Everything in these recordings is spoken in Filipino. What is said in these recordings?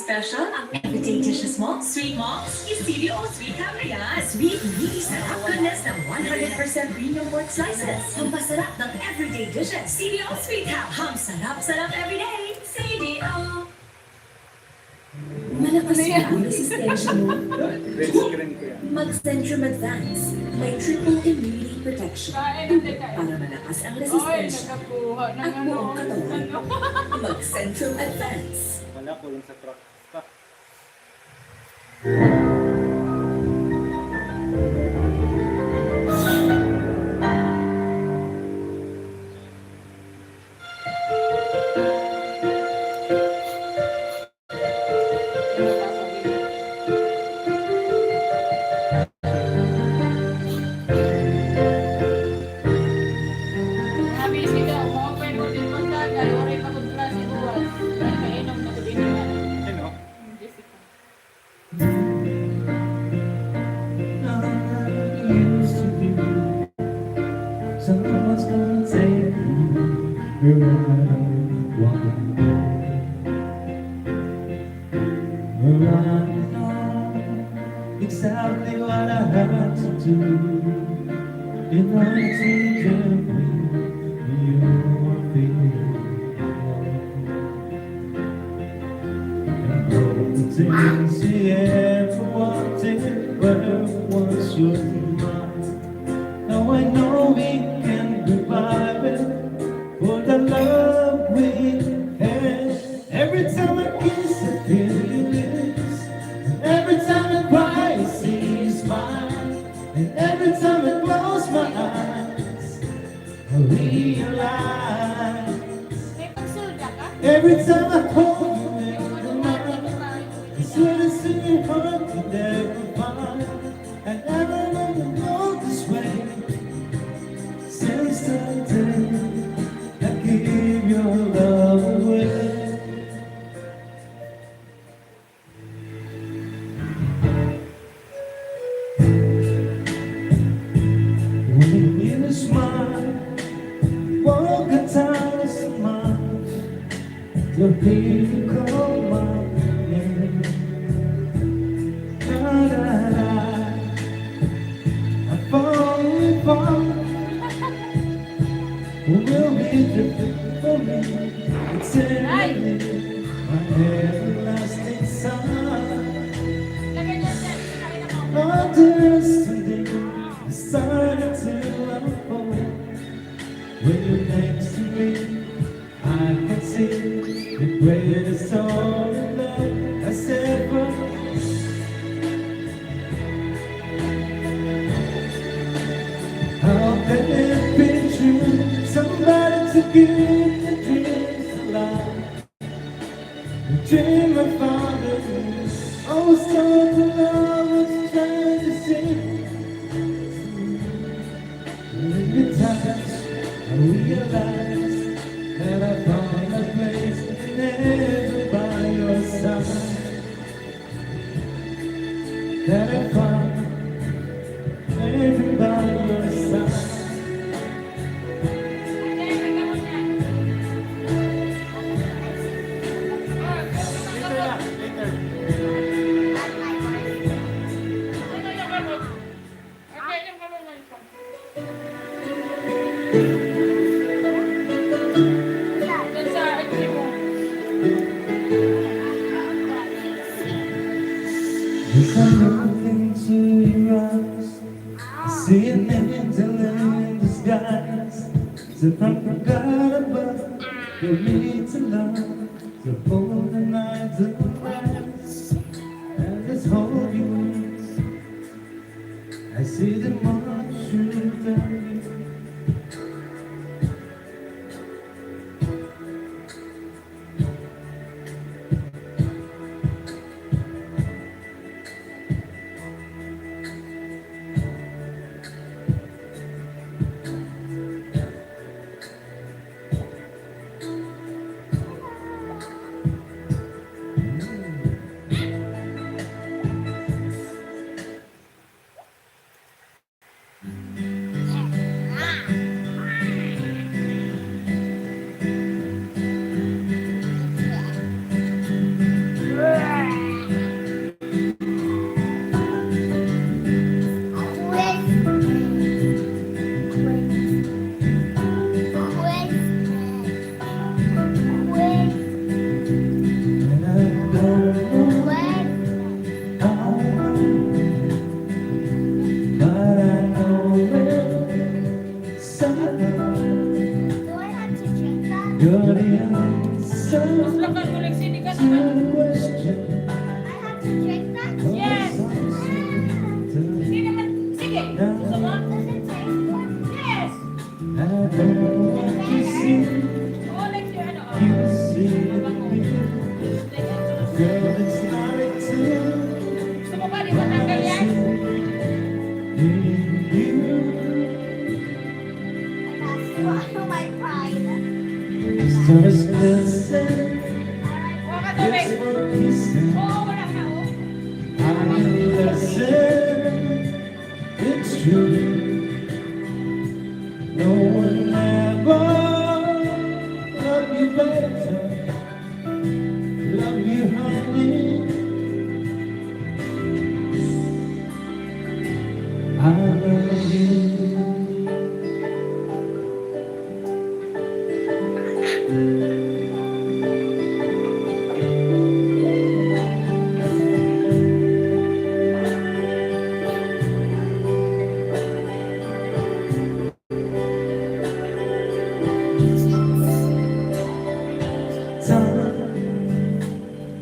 special ang everyday dishes mo? Sweet Moms, i-CDO Sweet Ham na yan. Sweet, meaty, sarap goodness ng 100% premium pork slices. Ang pasarap ng everyday dishes. CDO Sweet Ham. Ham sarap everyday. CDO. Malakas ba ang resistensya mo? Mag-Centrum Advance. May triple immunity protection. Para malakas ang resistensya at buong katawan. Mag-Centrum Advance. Wala ko lang sa truck. Someone's gonna take you where I want to go. Where I know exactly what I have to do in order to carry your feelings. And all the things you ever wanted were once yours and mine. Now I know we can revive it for the love we had. Every time I kiss, I feel your lips. Every time I cry, I see you smile. And every time I close my eyes, I realize. Every time I hold you in my mind, I swear to see your heart you never find. I never let you go this way. Since the day I gave your love away. When you smile, walk a thousand miles, the people call my name. I fall. Will be different for me. It's in my everlasting sun. Our destiny is starting to unfold. When you're next to me, I can see the greatest all in love has ever. How can it be true? Somebody to give the dreams alive. The dream I found of you. I was told to love was trying to sing. Every time I realize that I found a place never by your side. That I found never by your side. As I look into your eyes, I see an angel in disguise. So I forgot about the need to love, to hold the night to rise, and let's hold you. I see the march you down. Yes! Hindi naman, sige. Gusto mo? Yes! Oo, like yung ano, gusto mo ba, di ba tanggal yan? Stars listen, Huwag ka tubig. it's for kissing. Oo, wala ka, oh. I listen, it's true. No one ever loved you better, love you honey. I love you.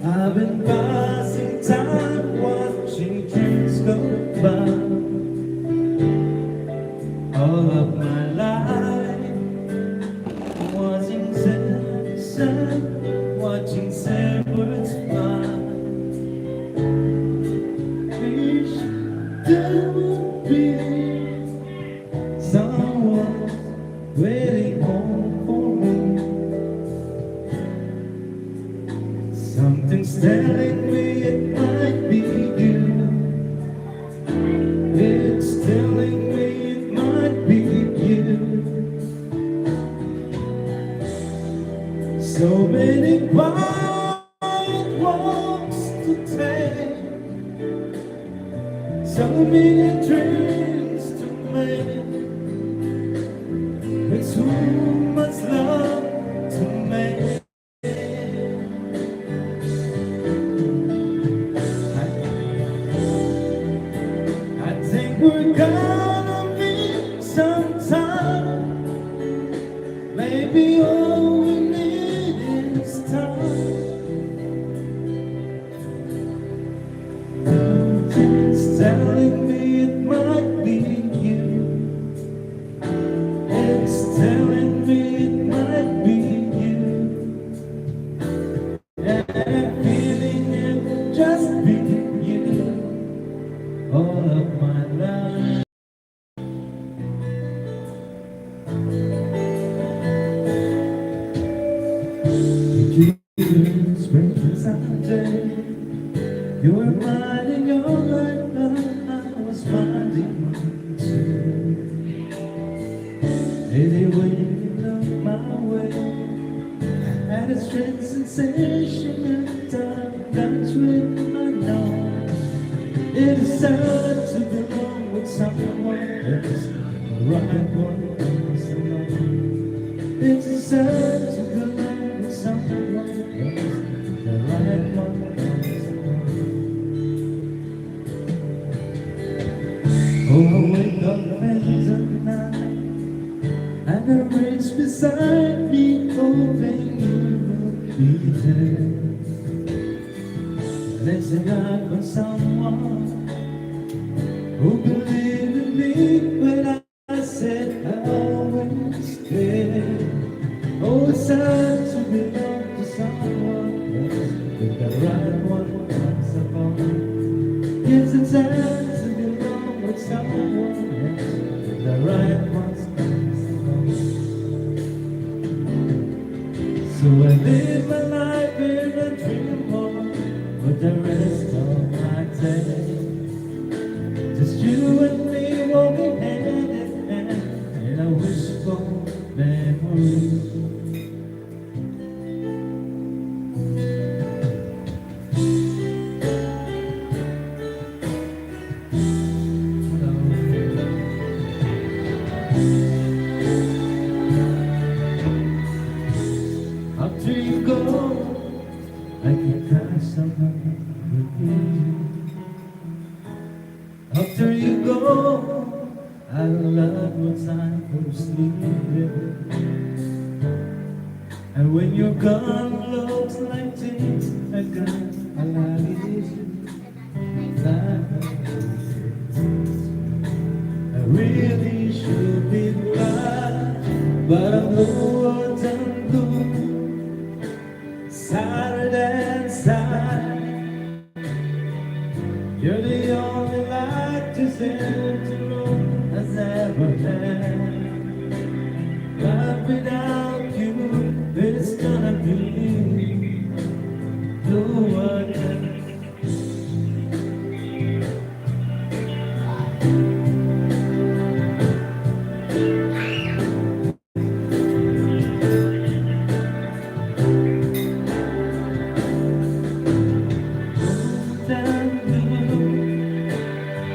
I've been passing time watching trains go by. All of my life watching sunset, watching sailboats fly. Wish there would be someone waiting home for me. Something's telling me it might be you. It's telling me it might be you. So many quiet walks to take, so many dreams to make. It's too much love to make. I think we're gonna meet sometime. Maybe all we need is time. It's telling me it might be you. It's telling me it might be you. And I'm feeling it just be you. All of my life. It's spring Sunday. You were minding your life, but I was minding mine too. Maybe when you look my way, I had a strange sensation that time that's when I know it is sad to belong with someone else. The right one comes along. It's sad to belong with someone else. The right one comes along. Oh, I wake up late at night, and the bridge beside me, hoping you will be there. Blessing God for someone who believed in me when I said I always did. Oh, it's sad to belong to someone else, but the right one comes along. Yes, it's sad to belong with someone else, but the right one comes along. So I live my life in a dream on for the rest of my day. Just you and me walking hand in hand in a wishful memory. After you go, I can try something with you. After you go, I love what time for sleeping. And when you're gone, looks like things are gone a lot easier. but I know what I'm doing. Saturday inside, you're the only light this empty room has ever had. Life without you, it's gonna be no one else.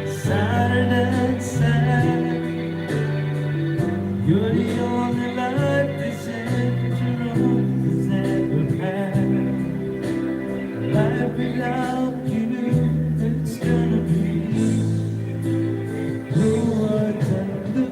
Silent side, you're the only light this empty room has ever had. Life without you, it's gonna be no one can do.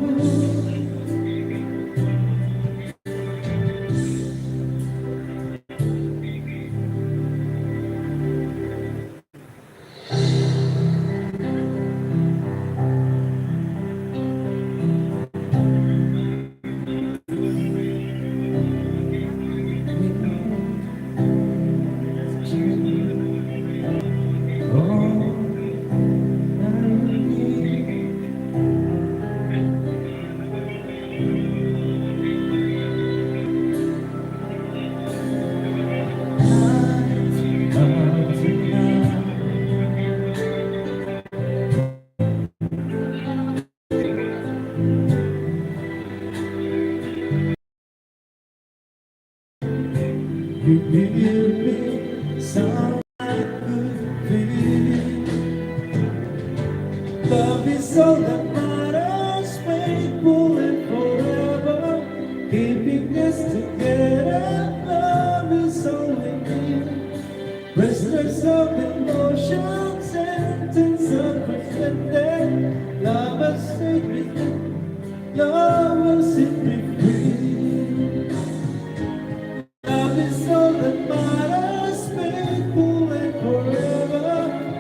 You give me some good feeling. Love is all that matters, faithful and forever. Keeping us together, love is all we need. Restless of emotions, sentence unprecedented. Love us set me free. Love us set me free. Love is all that matters, faithful and forever.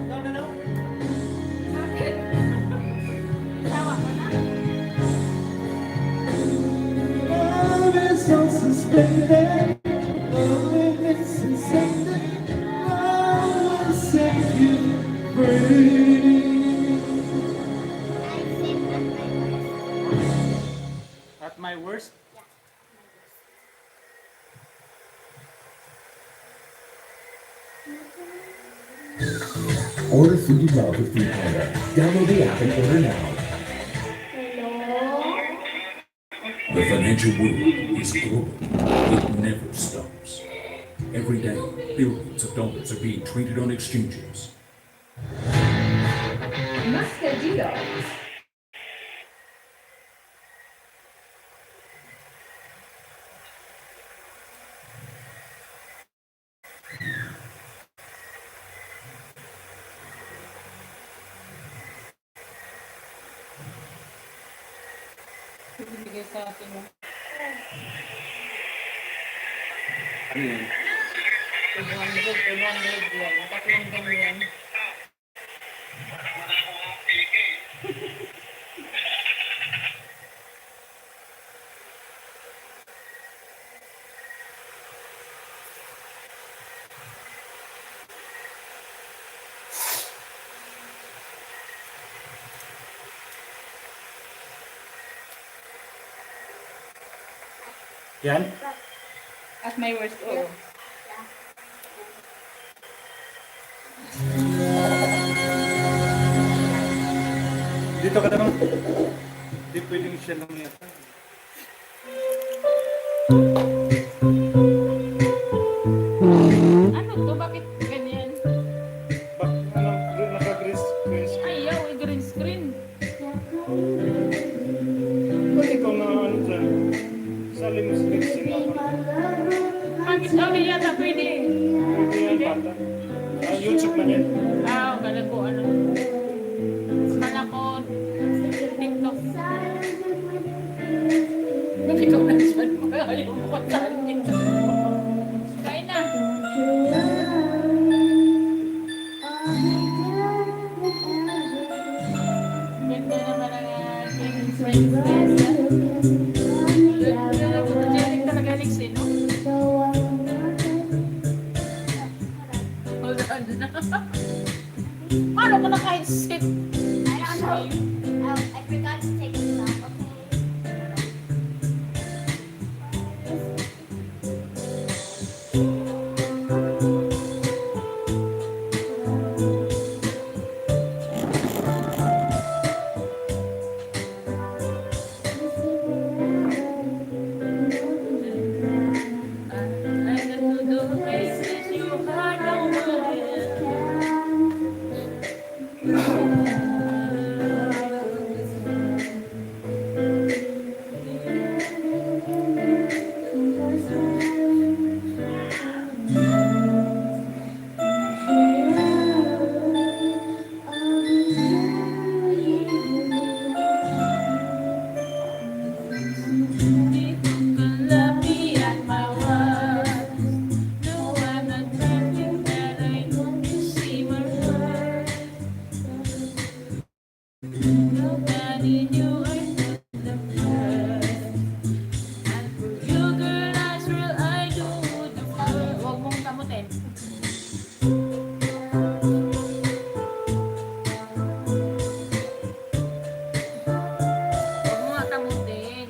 No, no, no. Bakit? Tawa ko na. Love is unsuspected. Love is suspected. Love will set you free. At my worst, Order food you love with Food Panda. Download the app and order now. The financial world is global. It never stops. Every day, billions of dollars are being traded on exchanges. Mascadillo. Bibigay sa atin mo. ano yun? 200 yan. Tatlong ganyan. Yan? At my worst, oo. Dito ka naman. Hindi pwedeng siya lang yata. Ano to? Bakit ganyan? Naka-green screen. Ayaw, green screen. Ba't ikaw na ano dyan? Sali mo sa screen ako. Pangit daw na yata, pwede. Pwede yan bata. YouTube man yan. Kala ko ano. Kala ko TikTok. Bakit ikaw na dyan? Ayaw mo ko saan dito. Kain na. Ganda naman ang aking friends. Paano ko naka-headset? I don't know. I forgot to take it off. I got to the places your heart don't want Love me at my worst. No, I'm not thinking that I don't see my worth. Nobody knew I did the first. And for you, girl, I swear I do the first. Huwag mong kamutin. Huwag mo nga kamutin.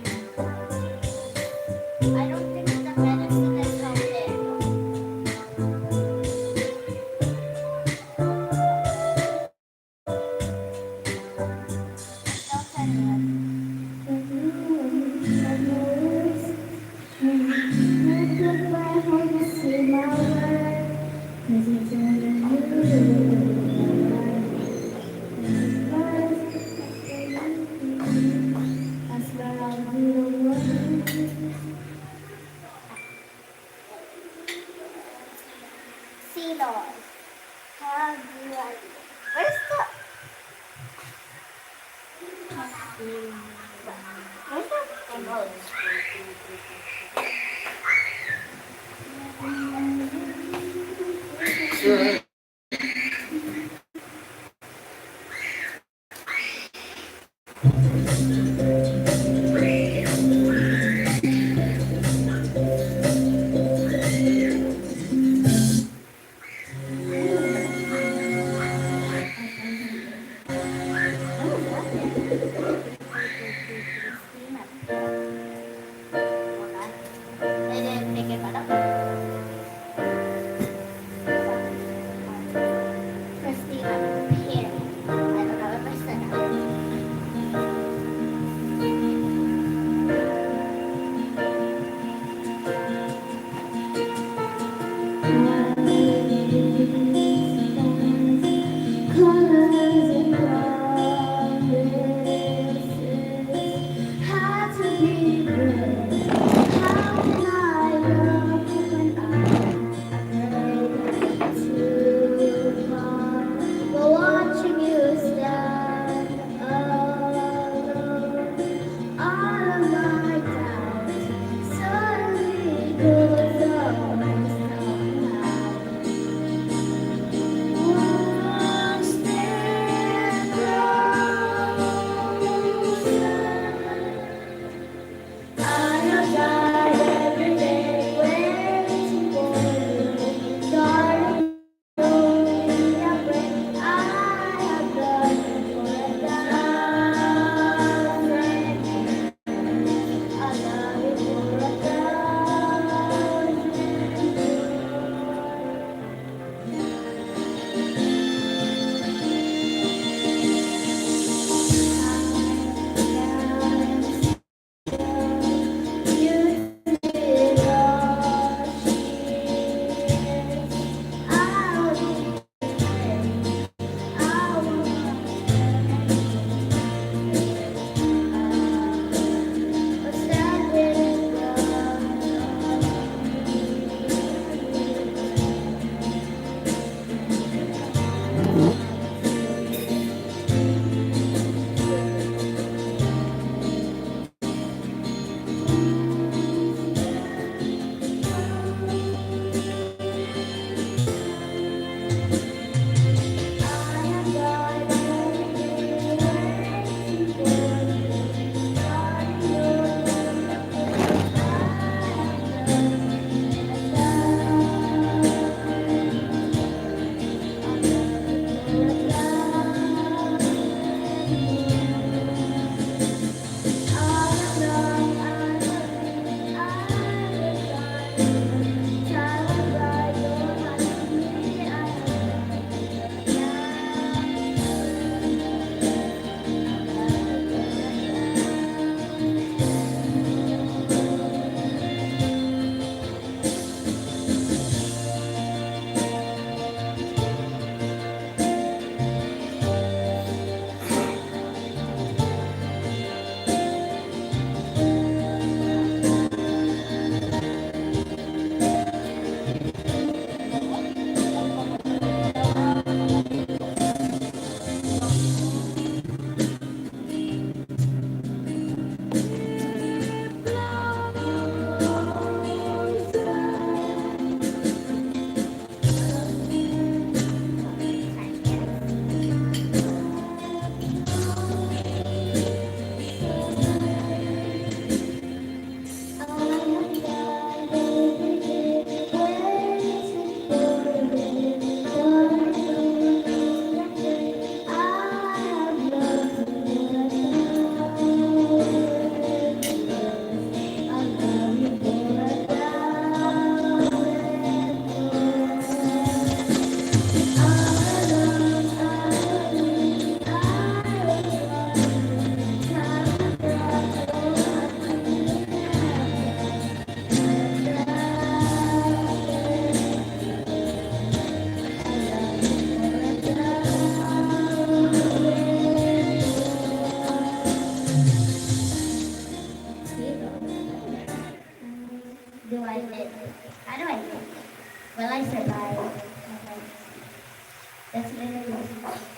I don't think the medicine is out there. Don't tell me. Seahorse. How do I do? Where's the? Where's the remote? They didn't pick it up. Christina, here. I don't know if I said that. Watching you stand alone, all of my doubts suddenly goes away somehow. One step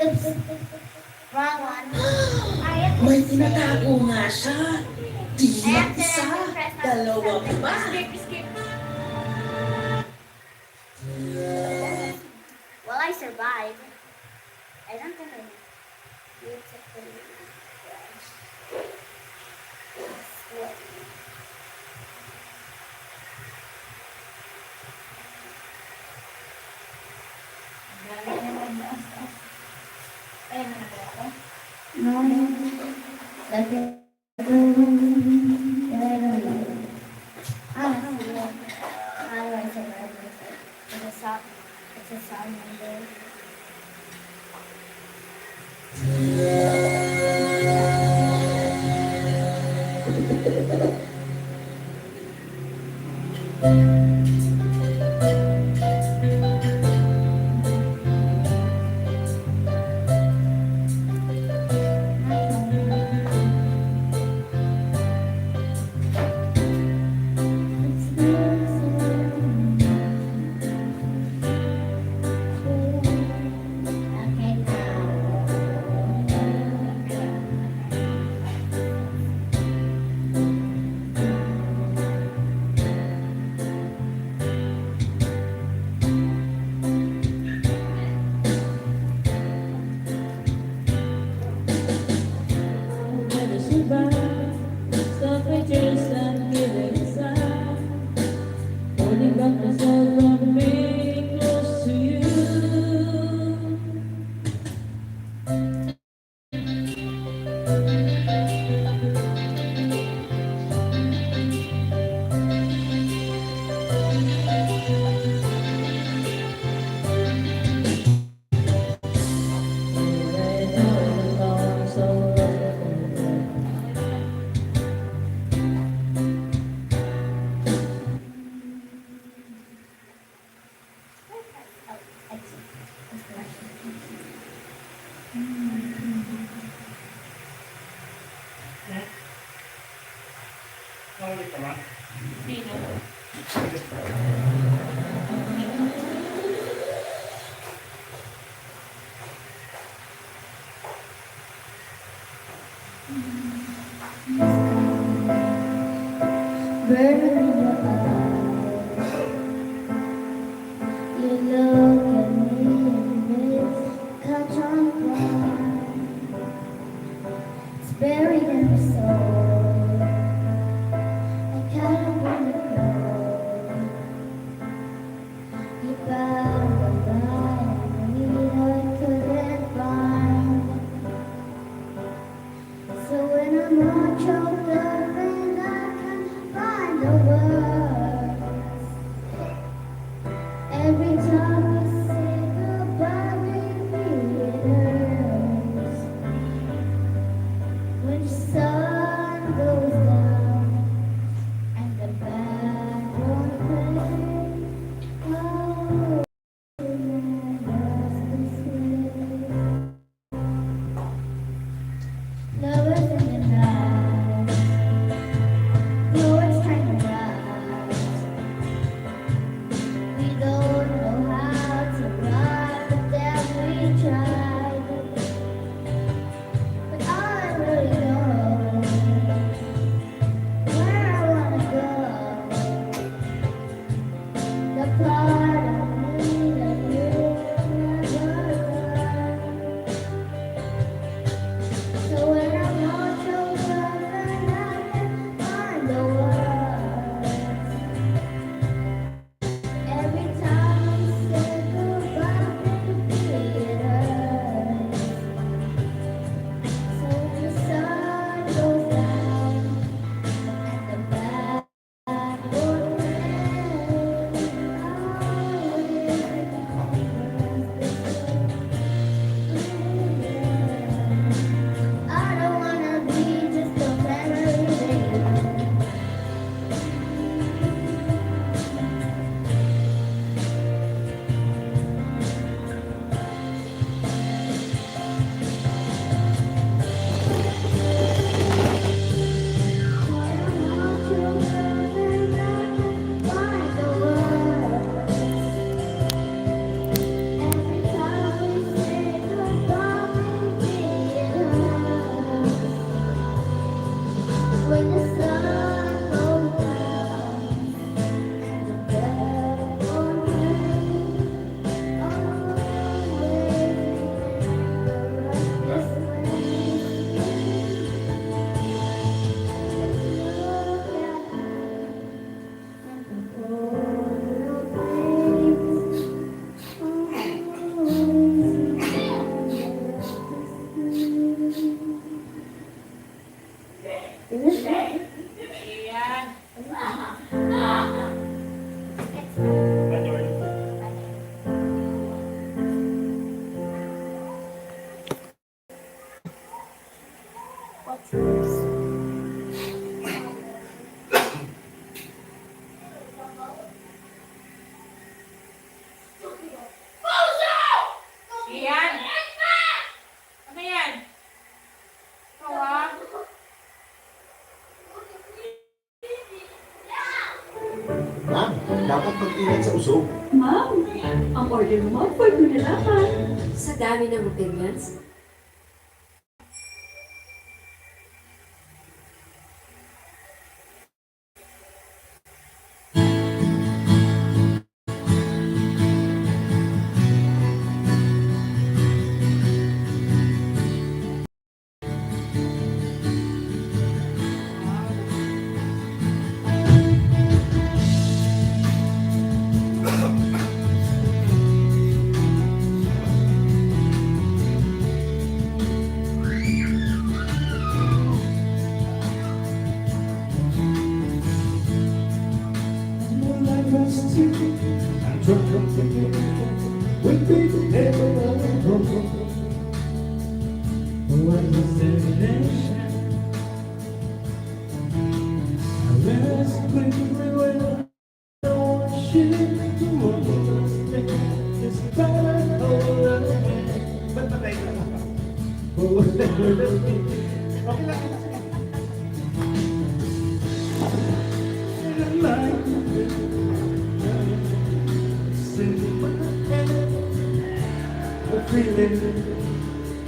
Oops. Wrong one. I have to May say- tinatago nga siya. Di I lang have to isa, press my dalawa something. pa. Skip. Well, I survived. I don't think I beautifully what? No. Like it. I don't know. I don't know. How do I survive this? It's a song number. Okay, I'm gonna survive. Stop my chest and give it a sigh. Holding back myself from being close to you. Nakaulit ka ba? Burn in your eyes. You look at me and it's catch on fire. It's buried in my soul. I can't let it go. You found the light I couldn't find. So when I'm all choked up and I can't find the words, every time you say goodbye, baby, it hurts. When the sun Ian. What's this? Ian. Ano yan? Kawa? Ma'am, dapat mag-ingat sa usog. Ma'am, ang order mo, for ko na laman. Sa dami ng opinions,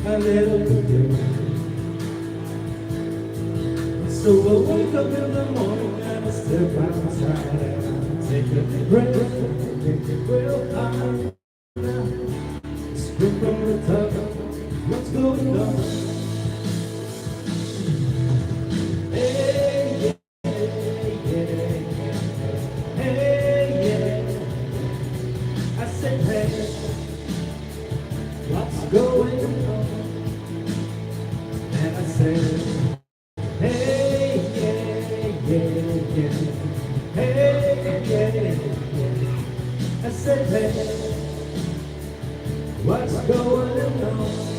A little bit. So I wake up in the morning and I step outside and take a deep breath, take it real high. Scream from the top, what's going on? Hey, yeah. I said, hey, what's going on? And I said, hey, yeah. Hey, yeah. I said, hey, what's going on?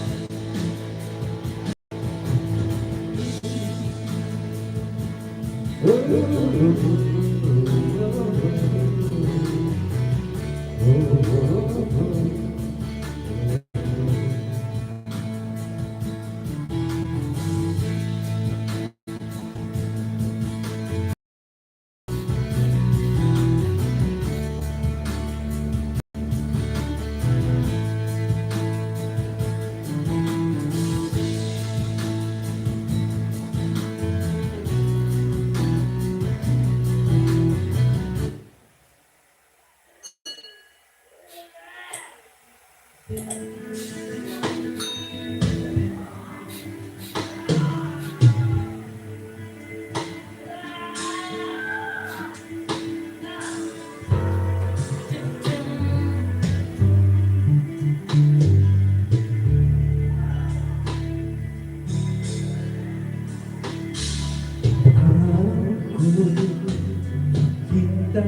Kita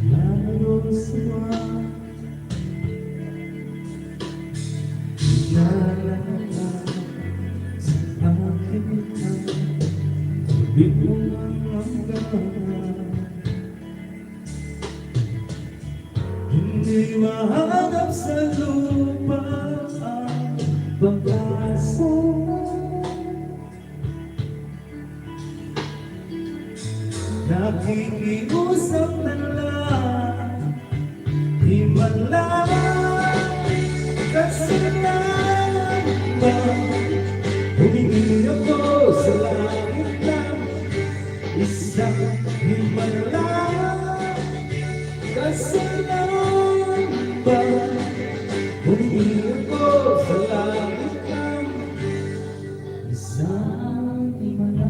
layo semua jalan sa akin di mo hindi mahanap sa lupa ang pag-asa. Nakikiusap na lang, di man lang kasalanan ba? Humingi ako sa langit lang, isang di man lang kasalanan ba? Humingi ako sa langit lang, isang di man lang.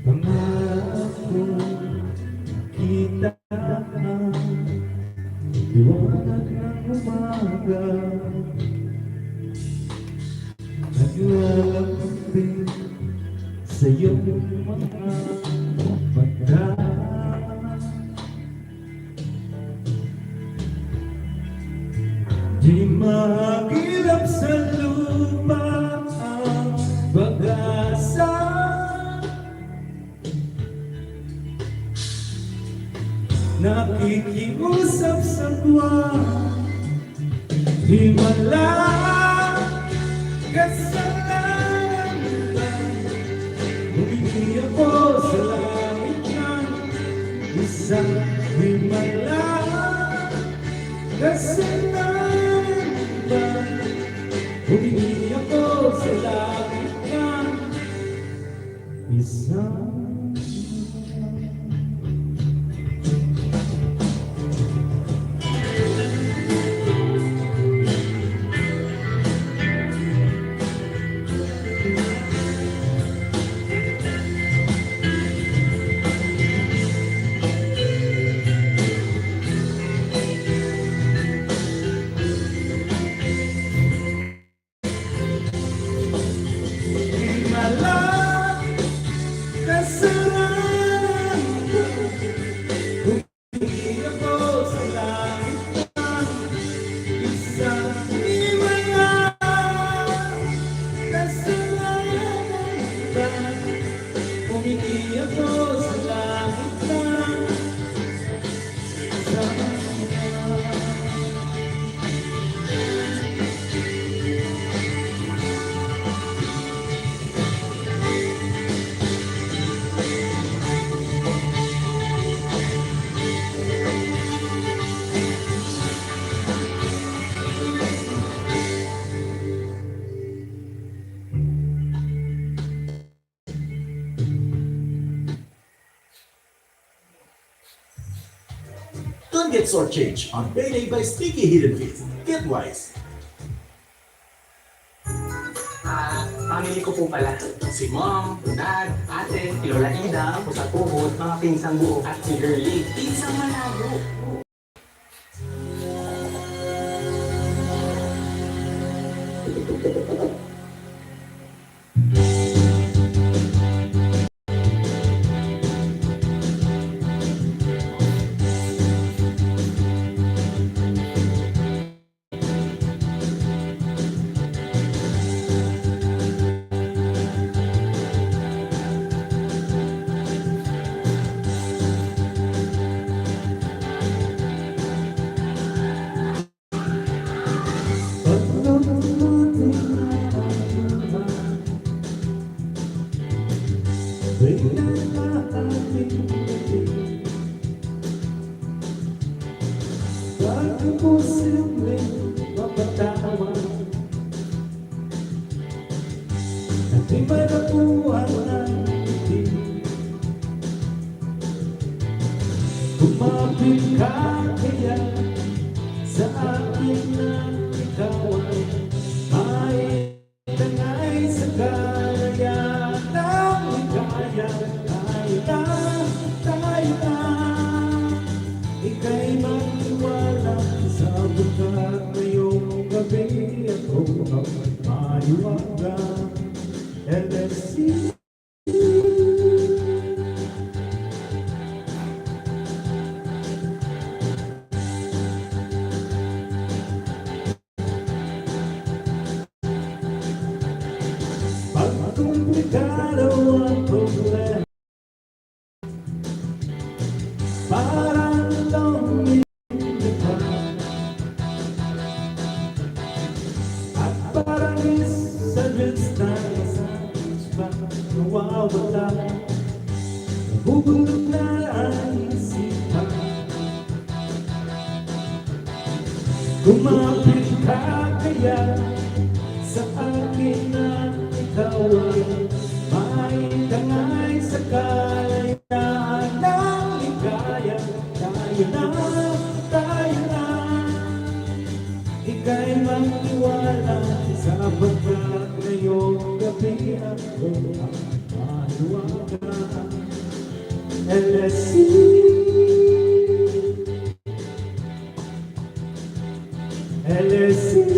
Pangarap ko kita Liwanag ng umaga, naglalambing sa iyong mga mata. Di mahagilap sa lupa ang pag-asa. Nakikiusap sa buwan, himala kasalanan. Humingi ako sa langit ng isang himala kasalanan. Humingi ako sa langit ng isang himala kasalanan. Humingi ako sa langit ng isang himala kasalanan. Humingi ako sa langit ng isang himala. Don't get shortchanged on Payday by Sticky Hidden Fees. Get wise. Family ko po pala. Si Mom, Dad, Ate, si Lola Ida, ako sa tuhod, mga pinsang buo, at si Girlie, pinsang malabo. Bakit mo simpleng mapatawa at di ba nakuha ng hindi? Kumapit ka kaya sa akin na ikaw ay maitangay sa kalayan ng ligaya. Tayo na, ika'y magtiwala sa bukat ngayong gabi. Ako ang maliwaga, LSC. Pag komplikado ang problema, parang lumilipad at parang sa distansya nawawala, nabubulok na ang isipan. Kumapit ka kaya sa akin na ikaw ay maitangay sa kalayaan ng ligaya. Tayo na, ika'y magtiwala sa bagkat ngayong gabi. Ako ang maluwaga, LSC. LSC.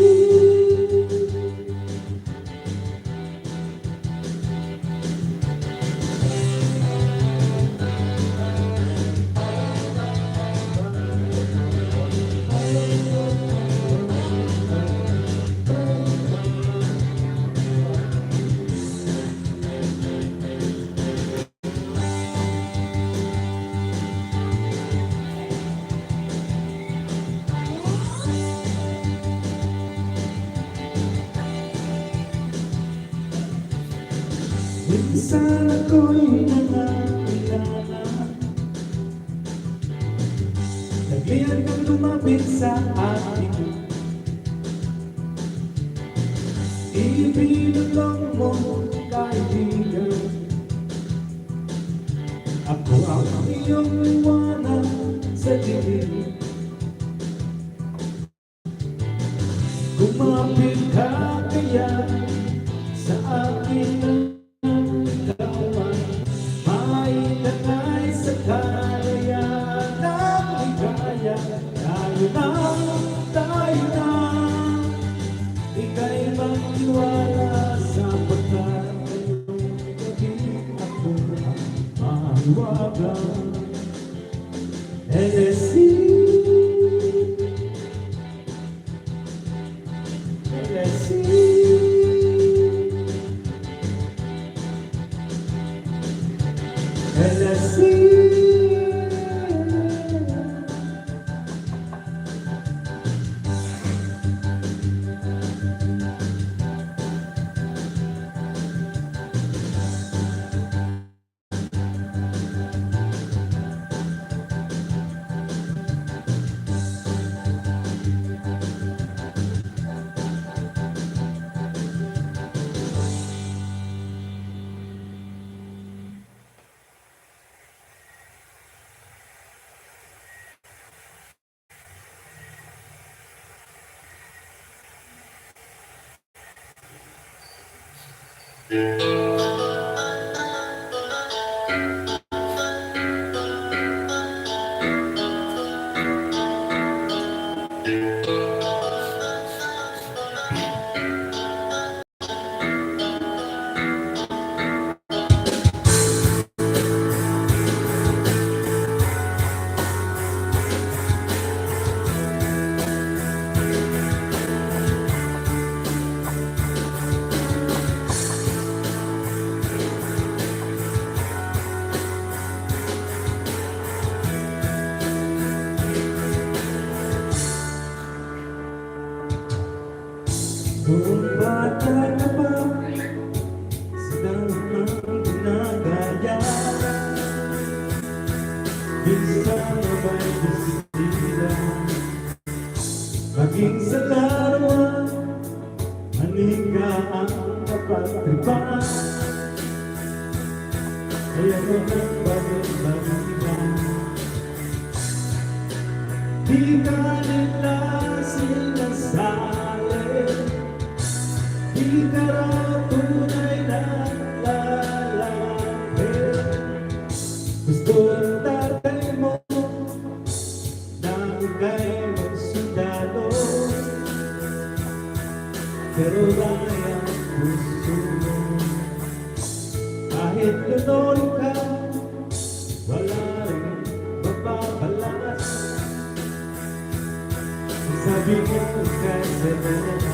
Minsan ako'y nangangilala, naglihan kang lumapit sa akin. Ibinulong mo, kaibigan, ako ang iyong liwanag sa dilim. Kumapit ka kaya sa akin. Tayo na, ika'y magtiwala sa pagkat ngayong gabi ako ang mahiwagang LSC. LSC. LSC. Kung bata ka pa, sa damang ginagaya, minsan aba'y bisita, maging sa larawan, manika ang kapagtripan. Kaya mo nang bagay-bagay, di ka nila sinasali. Di ka raw tunay na lalaki. Gusto ang tatay mo na ika'y magsundalo, pero dahil ang gusto mo, kahit lunoy ka, wala rin mapapalas. Sabi ko kay Seren,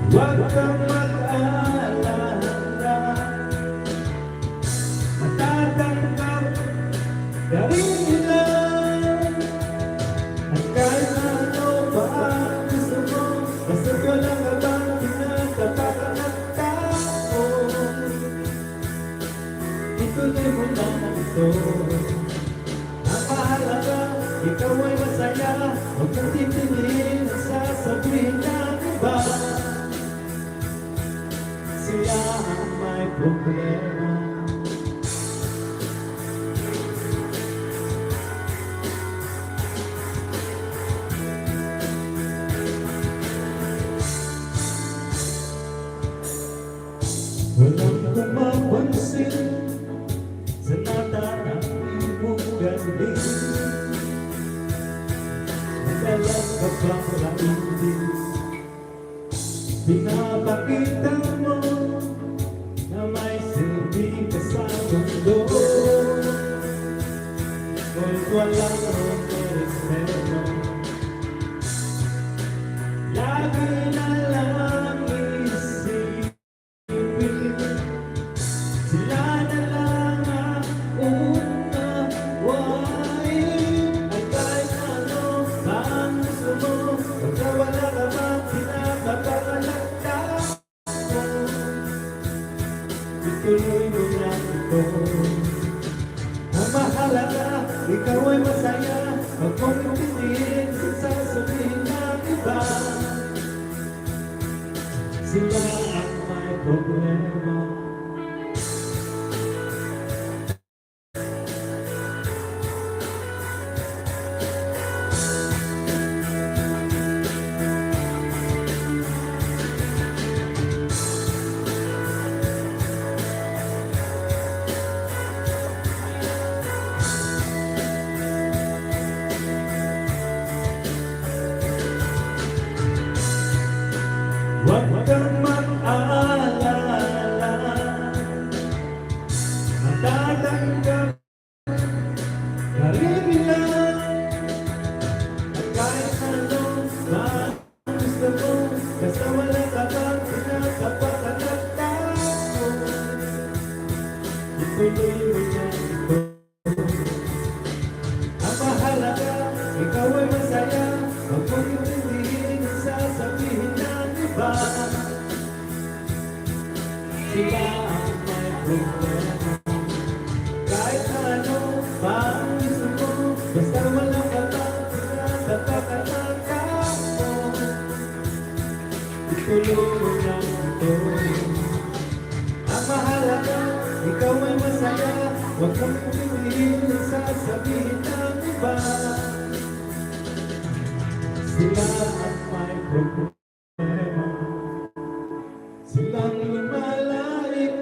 huwag kang mag-alala, matatanggap ka rin nila. At kahit ano pa ang gusto mo, basta ko lang abang pinagtapakan at tao. Ituloy mo lang ito, napahalaga, ikaw ay masaya. Huwag kang titingin ang sasabihin ng iba. Sila ang may problema. Walang pumapansin sa natatangin mong galing. kapakaintindi. Pinapakita mo na may silbi ka sa mundo. Ngunit walang respeto. Lagi na lang isipin, sila na lang ang unawain. At kahit ano ang gusto mo, pagka wala ka bang pinapapalagta mo, ituloy mo lang ito. Ang mahalaga, ikaw ay masaya. Huwag mong intindihin kung sasabihin ng iba. Sila ang may problema. Huwag kang mag-alala, matatanggap ka rin nila. At kahit anong gusto mo, basta wala ka bang pinapapalagta mo, ituloy mo yan ito. Ang mahalaga, ikaw ay masaya. Huwag mong intindihin ang sasabihin ng iba. Sila ang may problema. Kahit ano pa ang gusto mo, basta wala ka bang pinapapalagta mo, ituloy mo lang ito. Ang mahalaga, ikaw ay masaya. Huwag kang intindihin ang sasabihin ng iba. Sila ang may problema. Silang lumalaik,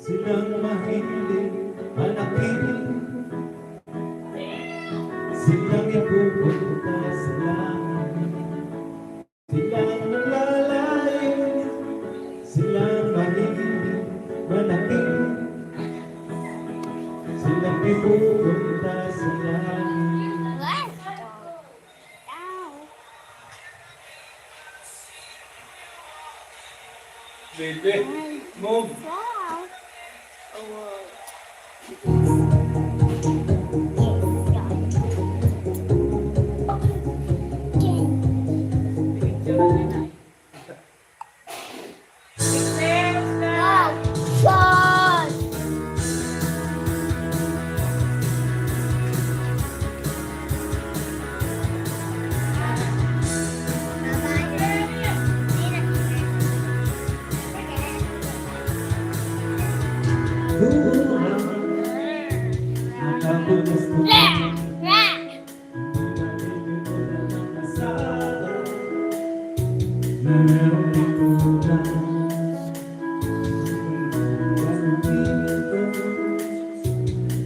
silang mahilig manakinig, silang ipupunta sa langit. Silang lumalaik, silang mahilig manakinig, silang ipupunta sa langit. Baby, move.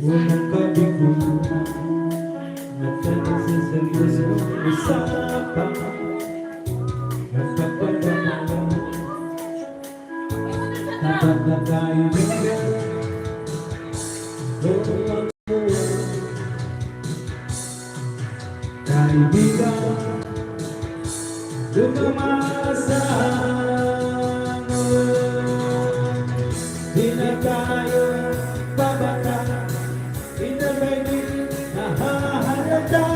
Walang kabiguan, nagkakasasalusong usapan, nagpapadamalan, napagkakaibigan, doon mo, kaibigan, lumamasan mo, di na tayo babata. Inabay nahahalata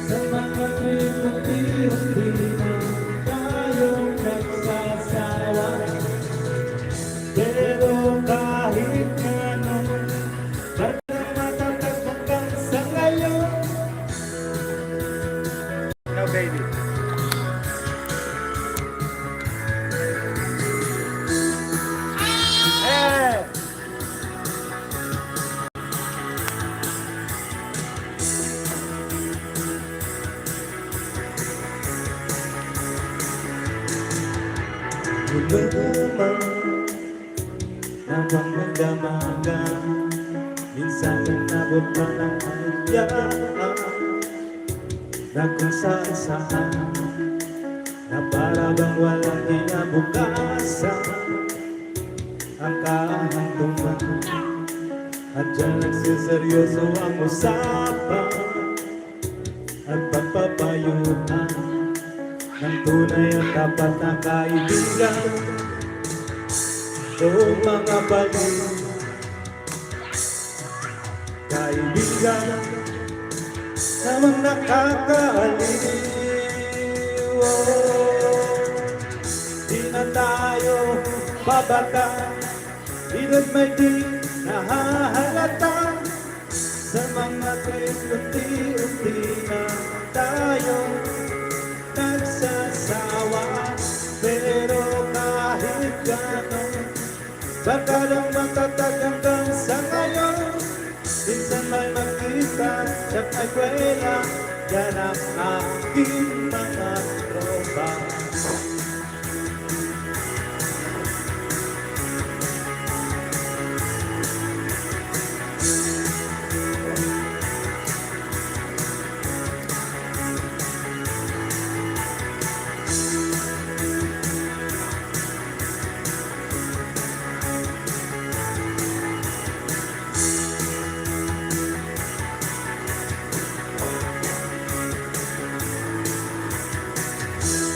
sa mga unti-unti na tayong nagsasawa. Pero kahit ano, ba't matatag hanggang sa ngayon? No, baby. Hey! Lumang nabang magdamaga, minsan nabot pa ng hayaan. na kung saan na para bang walang kinabukasan ang kahantungan. At dyan nagsiseryoso ang usapan at pagpapayuhan ng tunay at tapat na kaibigan. O mga baliw, kaibigan namang nakakaaliw. Di na tayo babata, edad may di nahahalata. Sa mga trip, unti-unti na tayo nagsasawa. Pero kahit gano'n, baka lang matatag hanggang sa ngayon. Minsan may makita, siya ay kwela, yan ang aking mga tropa.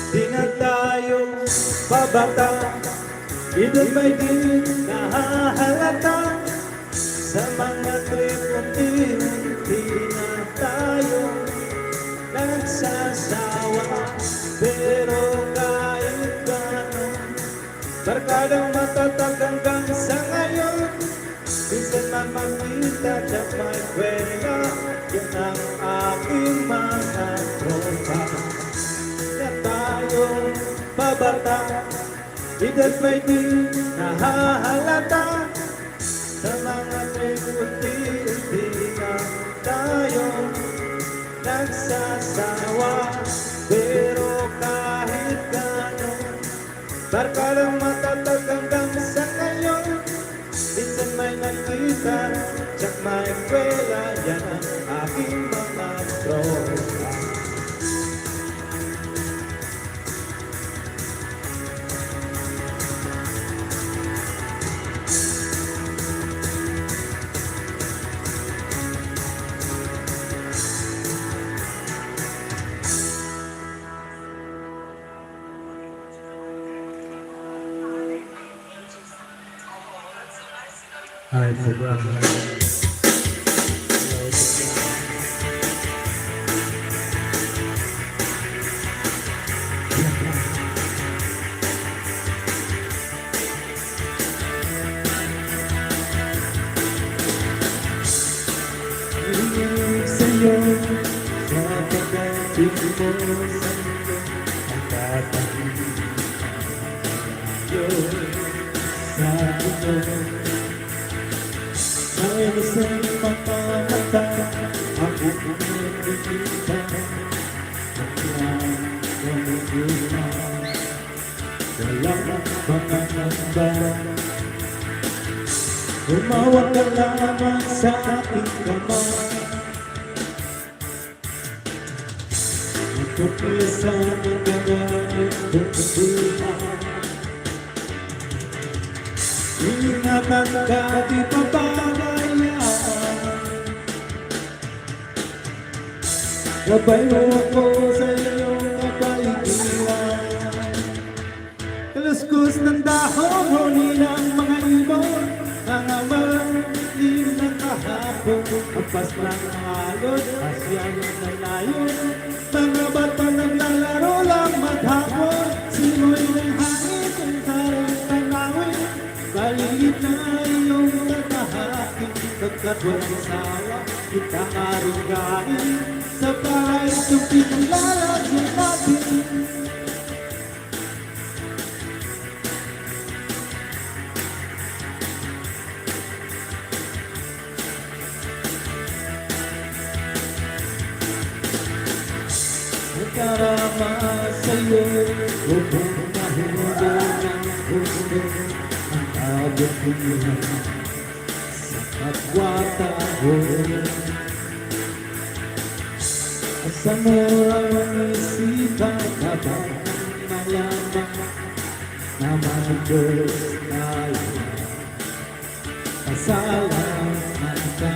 Di na tayo babata, edad may di nahahalata. Sa mga trip, unti-unti na tayo nagsasawa. Pero kahit gano'n, barkadang matatag hanggang sa ngayon. Minsan man makita, tiyak may kwela, yan ang aking mga tropa. Babata, edad may di nahahalata. Sa mga unti-unti na tayo nagsasawa. Pero kahit gano'n, barkadang matatag hanggang sa ngayon. Minsan may nakita, tsak may kwela, yan ang aking mga tropa. I forgot. Sa'yo, sa pagdating mo sa mundo, ang tatangin sa mundo. Ay isang pagpapata, ako kumikita, ang kamuguna, walang pangangamba. Umawag ka lamang sa aking kamay, ipupisa ng gagawin buhay. Ingatan ka, di pa pabayaan. Gabay mo ako sa iyong kapaligiran. Kaluskus ng dahon, huni ng mga ibon, mga malim na kahapon, ampas ng alon, asyan na layon. Mga bata naglalaro lang maghapon, simoy ng hangin, ang karang tanawin. Baliit na iyong tatahapin, pagkat walang sawa, kita nga rin kain, sa bahay itong pinalalagyan natin. Nagkarama sa'yo, upang mahundo ng gusto. Abot ko sa kapwa tao, Sa mo ang isipan na ba malaman na mag-Diyos tayo kasalanan ka.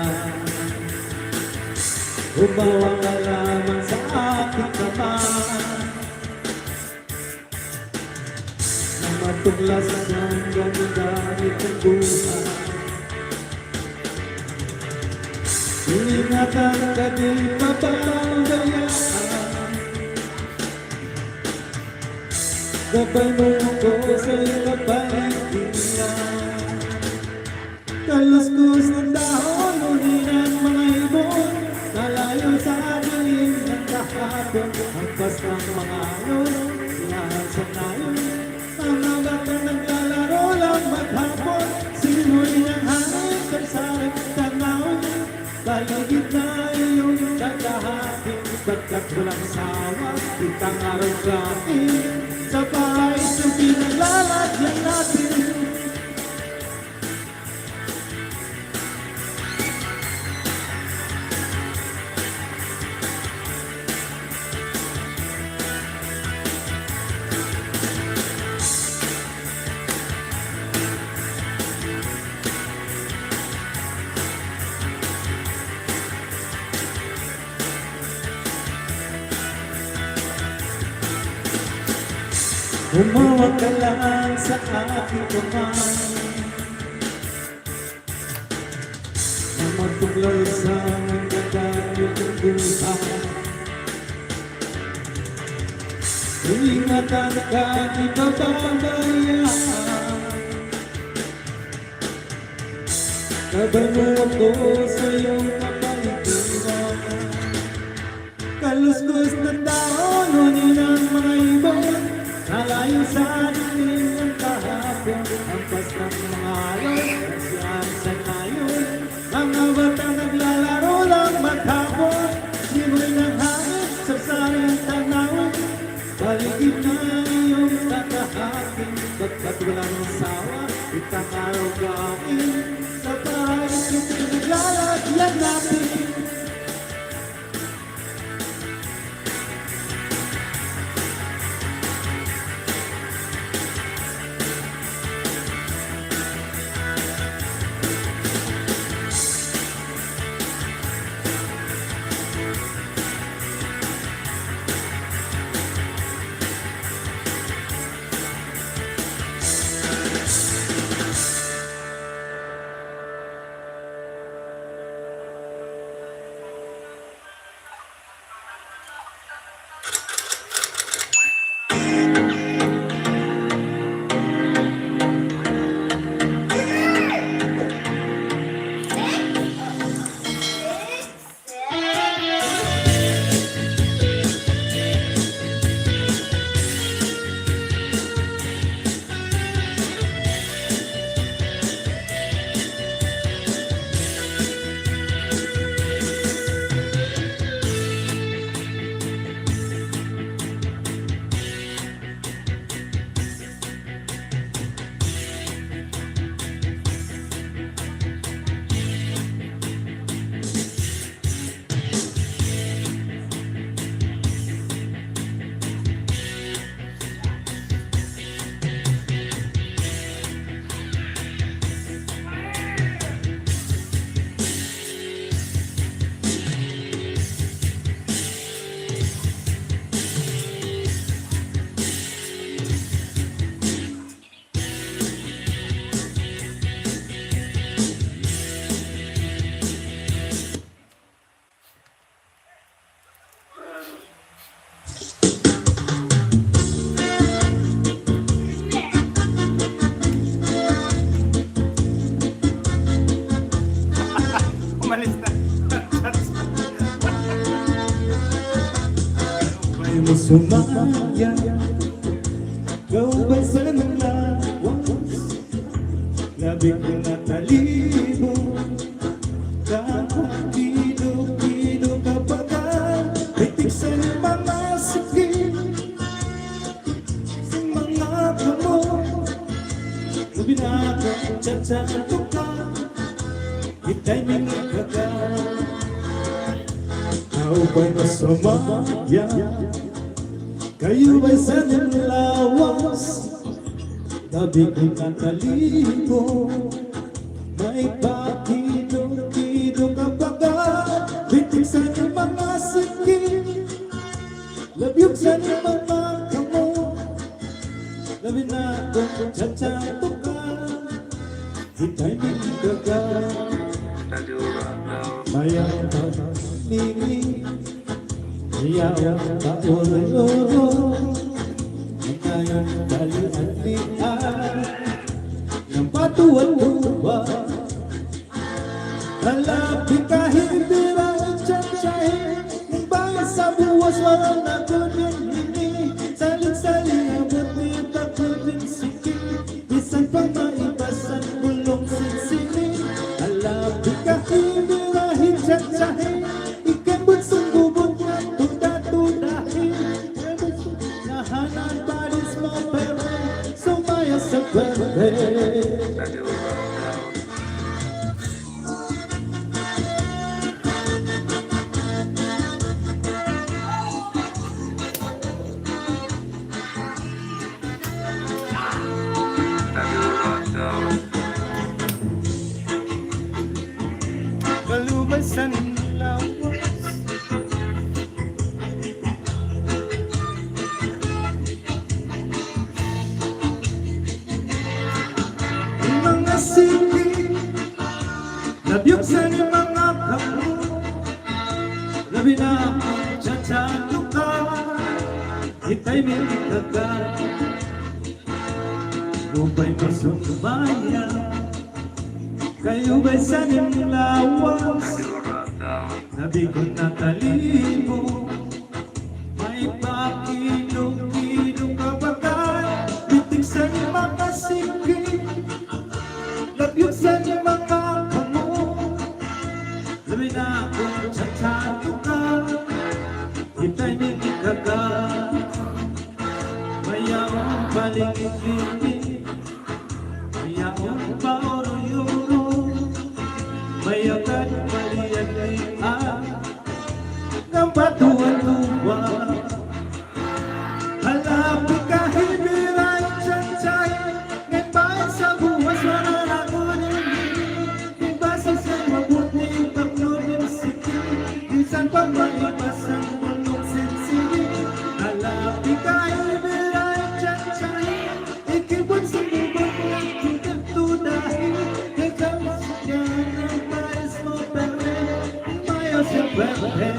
Umawa ka lamang sa aking kamay na matuklas ng ganda itong buhay. Ingatan ka di mapabayaan, gabay mo ko sa kapaligyan. Kaluskus ng dahon, unin ang mga ibon, nalayo sa dilim ng kahapon. Hampas ng mga alon, siyahan sa nayon, mga bata naglalaro lang maghapon. Simoy ng hangin, karsarang tanawin, paligid na iyong kakahatin. Bagkat walang sawa, itang araw sa akin, sa bahay sa pinaglalagyan natin. Umawag ka lang sa aking kamay na magtuklaw sa nagdadamit ng buhay. Ingatan ka, di pababayaan, gabay mo ako sa iyong kapaligiran. Kaluskus ng dahon, unin ang mga ibon, nalayo sa dilim ng kahapon. Hampas ng mga alon, kasyan sa nayon, mga bata naglalaro lang maghapon. Simoy ng hangin, sarsaring tanawin, paligid na iyong kakahatin. Bagkat walang sawa, itang araw gawin, sa bahay sa pinaglalagyan natin. Umalis na. May mo sumaya, gawin sa ng lawas, labig ko na talibo, kahit kilo-kilo kapag itik sa mga sikip, sa mga kamot, binaka, tsa-tsa-to ka, itay minagaga. Upa'y masumaya, kayo ba'y sanang lawas? Tabi ko'y nakaligo, may pakidong-kidong kapaga. Bitig sa niyong mga sikip, labyog sa niyong mga kamo. Labi na kong tsatsang tuka, hitay ng gaga. Mayang pag-nini, iyawang kauro-uro, ngayong dali-alian, ng patuwan-tuwa. Lalapit kahit birang tsatsay, ng bayan sa buwas walang nakunin hini. Saling-saling abot ni takutin sikip, bisan pang maibasan bulong sinsini. Lalapit kahit birang tsatsay, ikabot sa bubot na tuda-tudahin. Nahanan paris mo pero sumaya sa berde. Kalubasan lawas, mga sili, labyog sa niyong mga kamo. Labi na akong tsatsang tuka, itay may kaga. Upa'y masumaya, kayo ba'y sanang lawas? Tabi ko'y nakalibo, may pakilong-kilong kapaga. Bitig sa niyong mga sikip, labyog sa niyong mga kamo. Labi na akong tsatsang tuka, itay may kaga. Mayawang paligid-ligid, mayawang paoro-yoro, mayagat paliyan-lian, ng patuwan-tuwa. Halapit kahit birang tsatsay, ngayon bayan sa buwas wala nakunin hini. Ibasa sa mabuti pagnunin sikip, bisan pang maibasan bulong sinsini. Halapit kahit birang tsatsay, ikibot sa bubong ng tuda-tudahin. Ikaw siya ng paris mo pero mayo siya berde.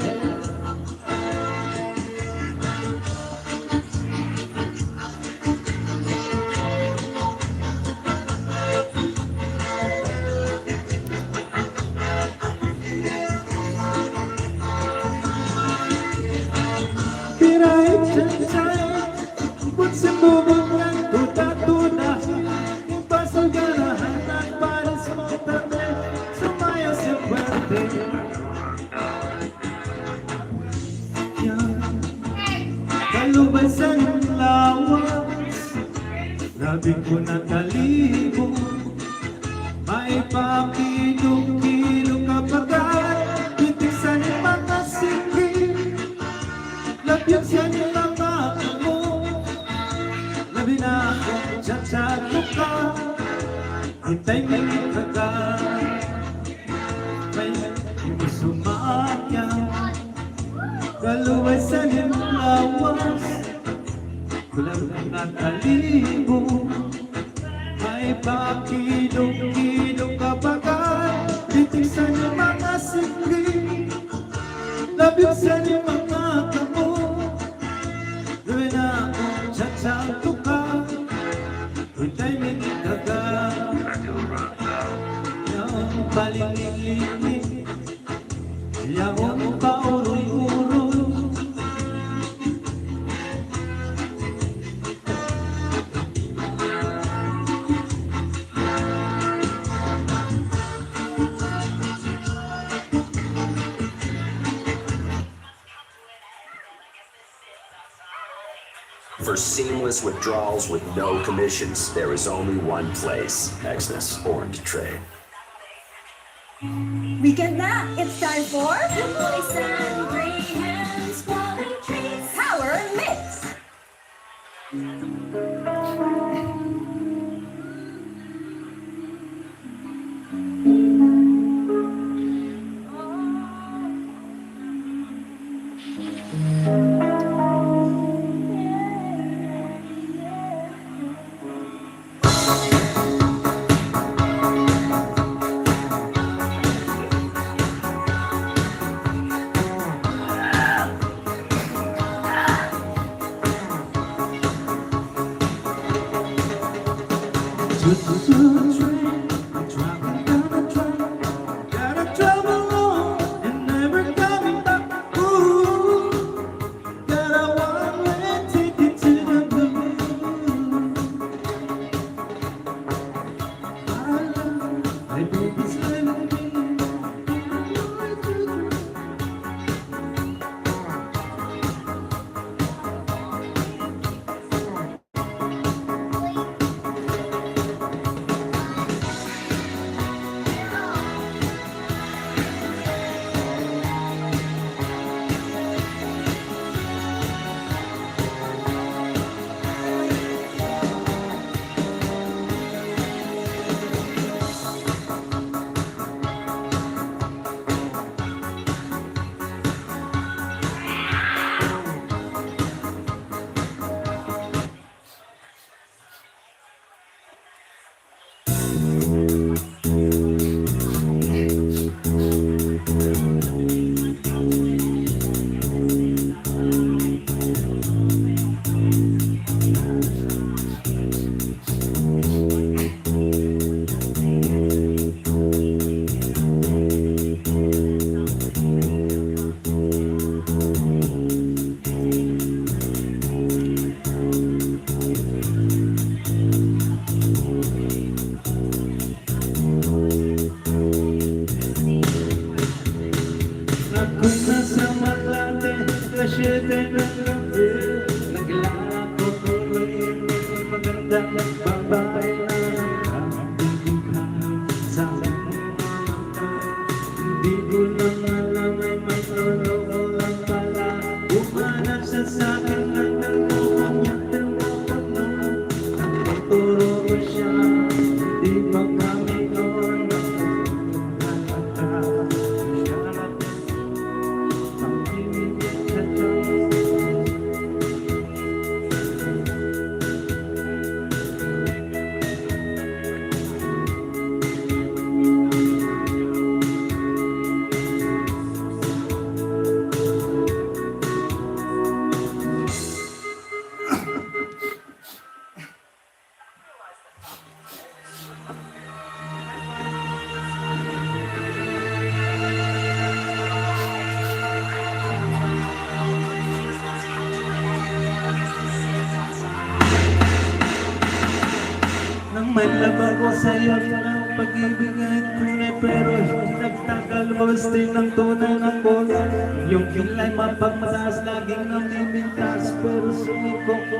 Piray tsatsay, ikibot sa bubong ng tuda-tudahin. Ipasang ganahan at paris mo pero sumayo siya berde. Kalubasan ng lawas, labi ko nakalibo, may pakilong-kilong kapagat. Bitig sa niyong mga sikip, labyog sa niyong mga kamo. Labi na akong tsatsang tuka, itay may kaga. May sumaya, kaluwasan yung lawas, kulang nakalibo, may pakilong-kilong kapagat. Bitig sa niyong mga sikip, labyog sa niyong mga kamo. Labi na akong tsatsang tuka, itay may kaga. Yung paling-linig, yung pauro-uro, For seamless withdrawals with no commissions, there is only one place. Exodus, born to trade. Weekend na! It's time for Boys and Green naman natin Kasyete ng gabi Naglalako ko tuloy Magandang babae na sa hindi ko lang alam ay magtulog lang pala Umanap siya sa akin ng dalawang yung dalawang Nagtuturo ko siya Di pa kami noon Nang may labag ko sa'yo ng pag-ibig ay tunay Pero nagtagal din ng tunay ng bola Yung kilay mapagmataas laging namimintas Pero sumiko ko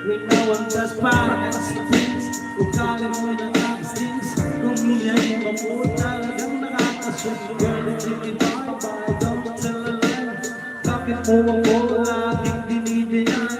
winawantas para sa things Ugali mo ng acstings Kung iya'y mamuot talagang nakakasuot Girl, hindi bye-bye, don't tell a lie Bakit mo ako laging dinidinay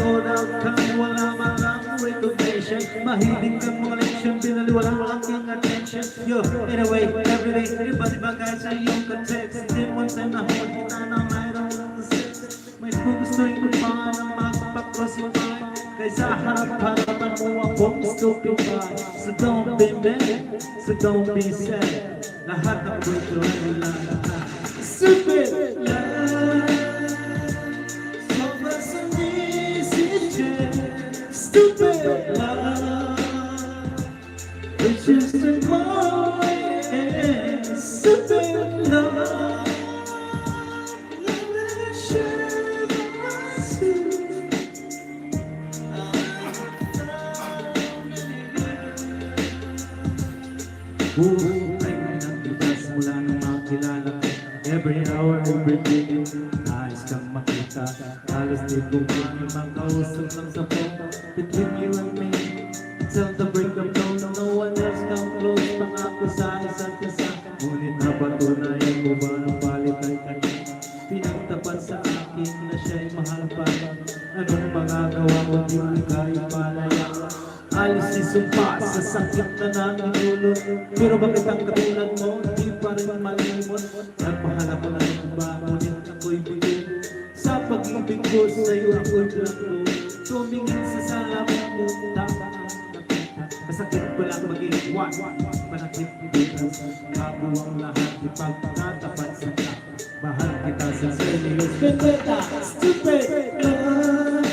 All out kami wala malang recognition Mahilig kang mga leksyon, pinaliwala mo lang yung attention Yo, anyway, everyday, everybody bagay sa iyong context Hindi mo time na huwag kita na mayroon ng sex May gugustuhin ko pa na magpapakros mo tayo Kaysa harap-harapan mo akong stupid guy So don't be mad, so don't be sad Lahat ng kwento ay wala lahat Stupid love Sobra sa message Stupid love It's just a moment Stupid love Ay nagtitas mula nung makilala ka Every hour, every day Nais kang makita Halos di ko yung makausap lang sa phone Between you and me Till the break of dawn No one else come close Pangako sa isa't isa Ngunit napatunayan mo ba ng palit ay kanya Pinagtapat sa akin na siya'y mahal pa Anong magagawa mo di kayo palaya Alis isumpa sa sakit na nanginulot Pero bakit ang katulad mo di pa rin malimot Nagpahanap ko na ng iba Ngunit ako'y bigay Sa pag-ibig ko sa'yo ako'y blanco Tumingin sa salamin mo Masakit pa lang mag-iwan Panakit bitas Ako ang lahat ipagtatapat sa ka Mahal kita sa serious Vendetta, stupid love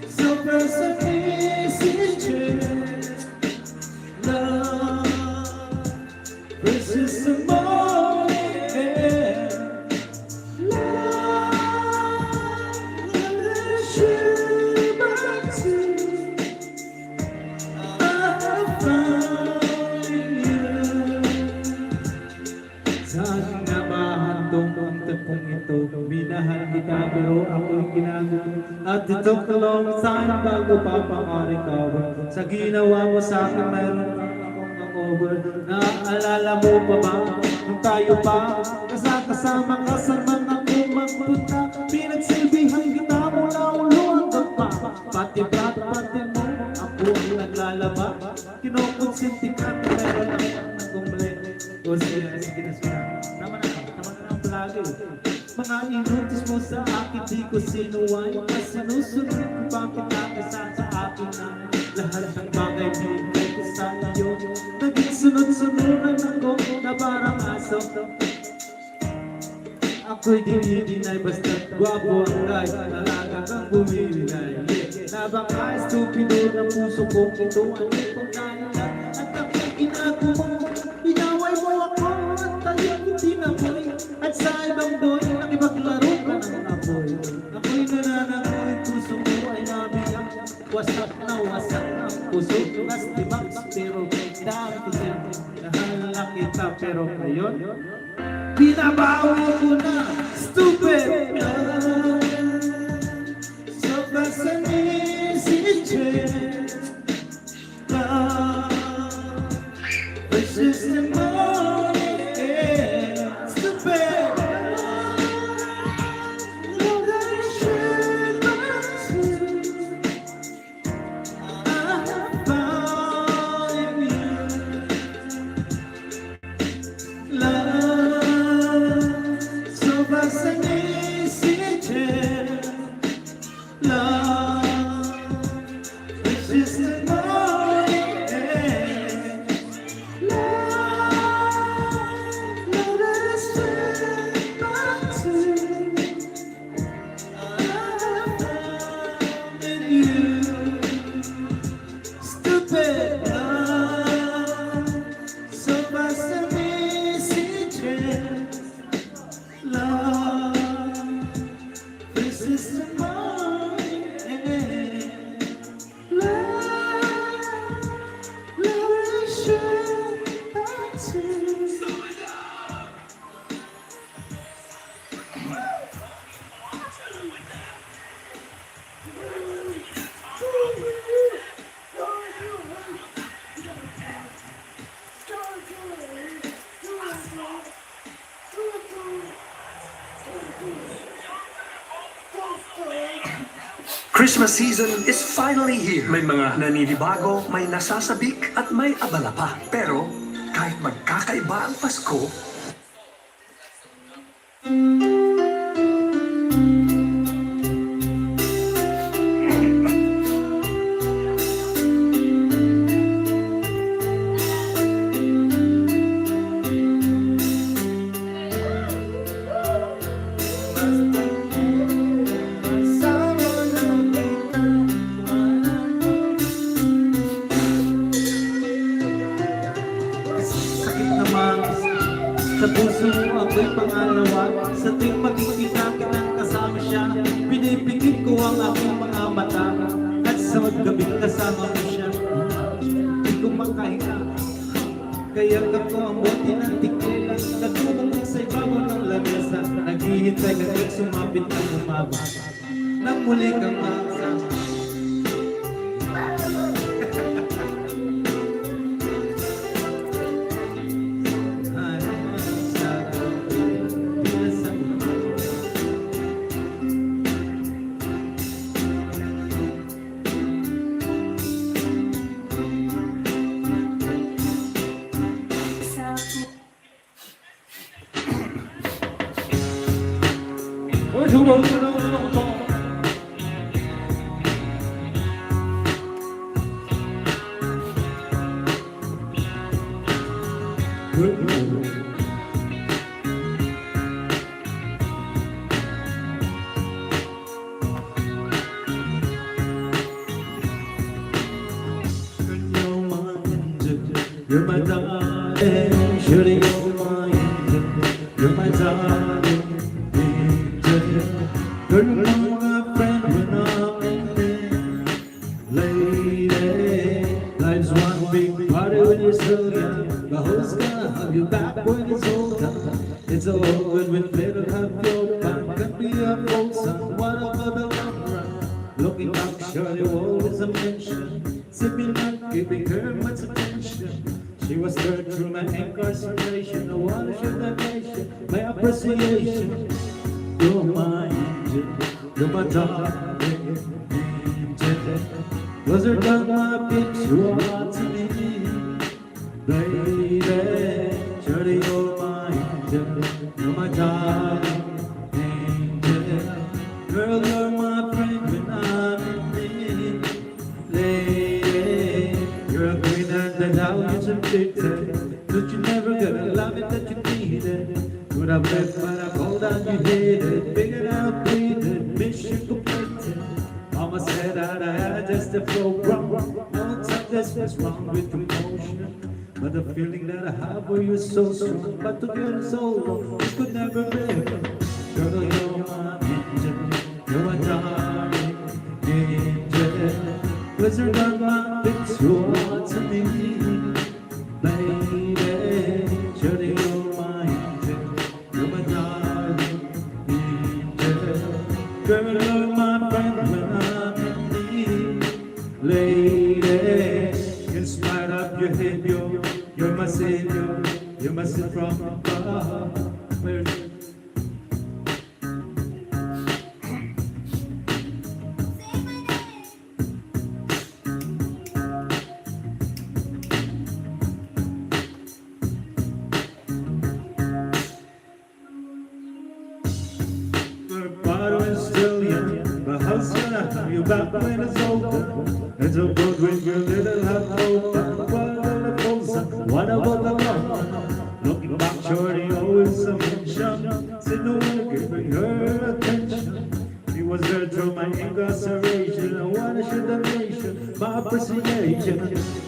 So personifications Love Precious and morning Love Saan nga mahantong ang tagpong ito Minahal kita pero ako'y kinago At ito kalong saan bago papangaring kawan Sa ginawa mo sa akin mayroon akong hangover Naaalala mo pa ba nung tayo pa Kasama ka sa mga kumang punta Pinagsilbihan kita mula ulo hanggang pa Pati mo ako ang naglalaba Kinukonsinti ka meron akong nagumble O sige na siya Naman na ang palagi Mga inutis mo sa akin di ko sinuway Mas sinusunod ko bakit nakasa sa akin na Lahat ng bagay binigay ko sa iyo Naging sunod-sunuran ako na parang aso Ako'y dinidinay basta't gwapo ang guys Talaga kang bumibigay Na baka estupido ng puso ko Ito ang ipong nahilat At aking ginagawa mo Pinaway mo ako at tayo hindi namoy At sa ibang boy nakipaglaro ka ng apoy Ako'y nananangoy puso mo ay nabiyak Wasak na wasak ang puso Nas dimax pero dami ko siya Nahalala kita pero ngayon Binabawi ko na stupid love. Sobrang sanin si Jen love. Precious and morning, stupid love. Love that I shared my tears. I found in you. Love, sobrang sanin si Jen love. Precious and morning, love that I shared my tears. I found in you. Stupid love, sobrang sanin si Jen love. Precious and morning, love, love that I shared my tears. Christmas season is finally here. May mga naninibago, may nasasabik, at may abala pa. Pero kahit magkakaiba ang Pasko, sakit naman sa puso mo ako'y pangalawa. Sa tuwing makikita kitang kasama siya, pinipikit ko ang aking mga mata. At sa maggabing kasama mo siya, di ko makahinga. Kaya ako ang bote ng tikila, nagtulong sa ibabaw ng lamesa. Naghihintay ka kahit sumapit ang umaba, nang muli kang makasama. You're my darling, surely you're my angel. You're my darling, angel. You're my friend when I'm in there. Lady, life's one big party when you're so young. The host gonna have you back when it's all done. It's all good when little have your fun. Can be a folk song, whatever the long run. Looking back, surely always a mention. Sipping up, giving her much attention. She was stirred through my incarceration. The water should have nation, my appreciation. You're my angel, you're my darling angel. Was her done my bitch, you are to me, baby. Surely you're my angel, you're my darling angel. Girl, you're my friend when I'm in need. Lady, you're a queen and the doubts of victory. But you never got a love that you needed. Could have left, but I called out you hid it. Figured out, breathed, mission completed. Mama said that I had just a program. No time this was wrong with emotion. But the feeling that I have for you is so strong. But together so long, it could never be. Girl, you're my angel, you're my darling angel. Wizard on my lips, you are to me, baby. Surely you're my angel, Girl, you're my friend when I'm in need. Lady, in spite of your behavior, you're my savior. You must sit from above. Your bottle is still young, but how's gonna have you back when it's older? It's a boat with your little half open. What about the love? Looking back, shorty always a mention. Said no one giving her attention. She was there through my incarceration. I wanna show the nation my appreciation.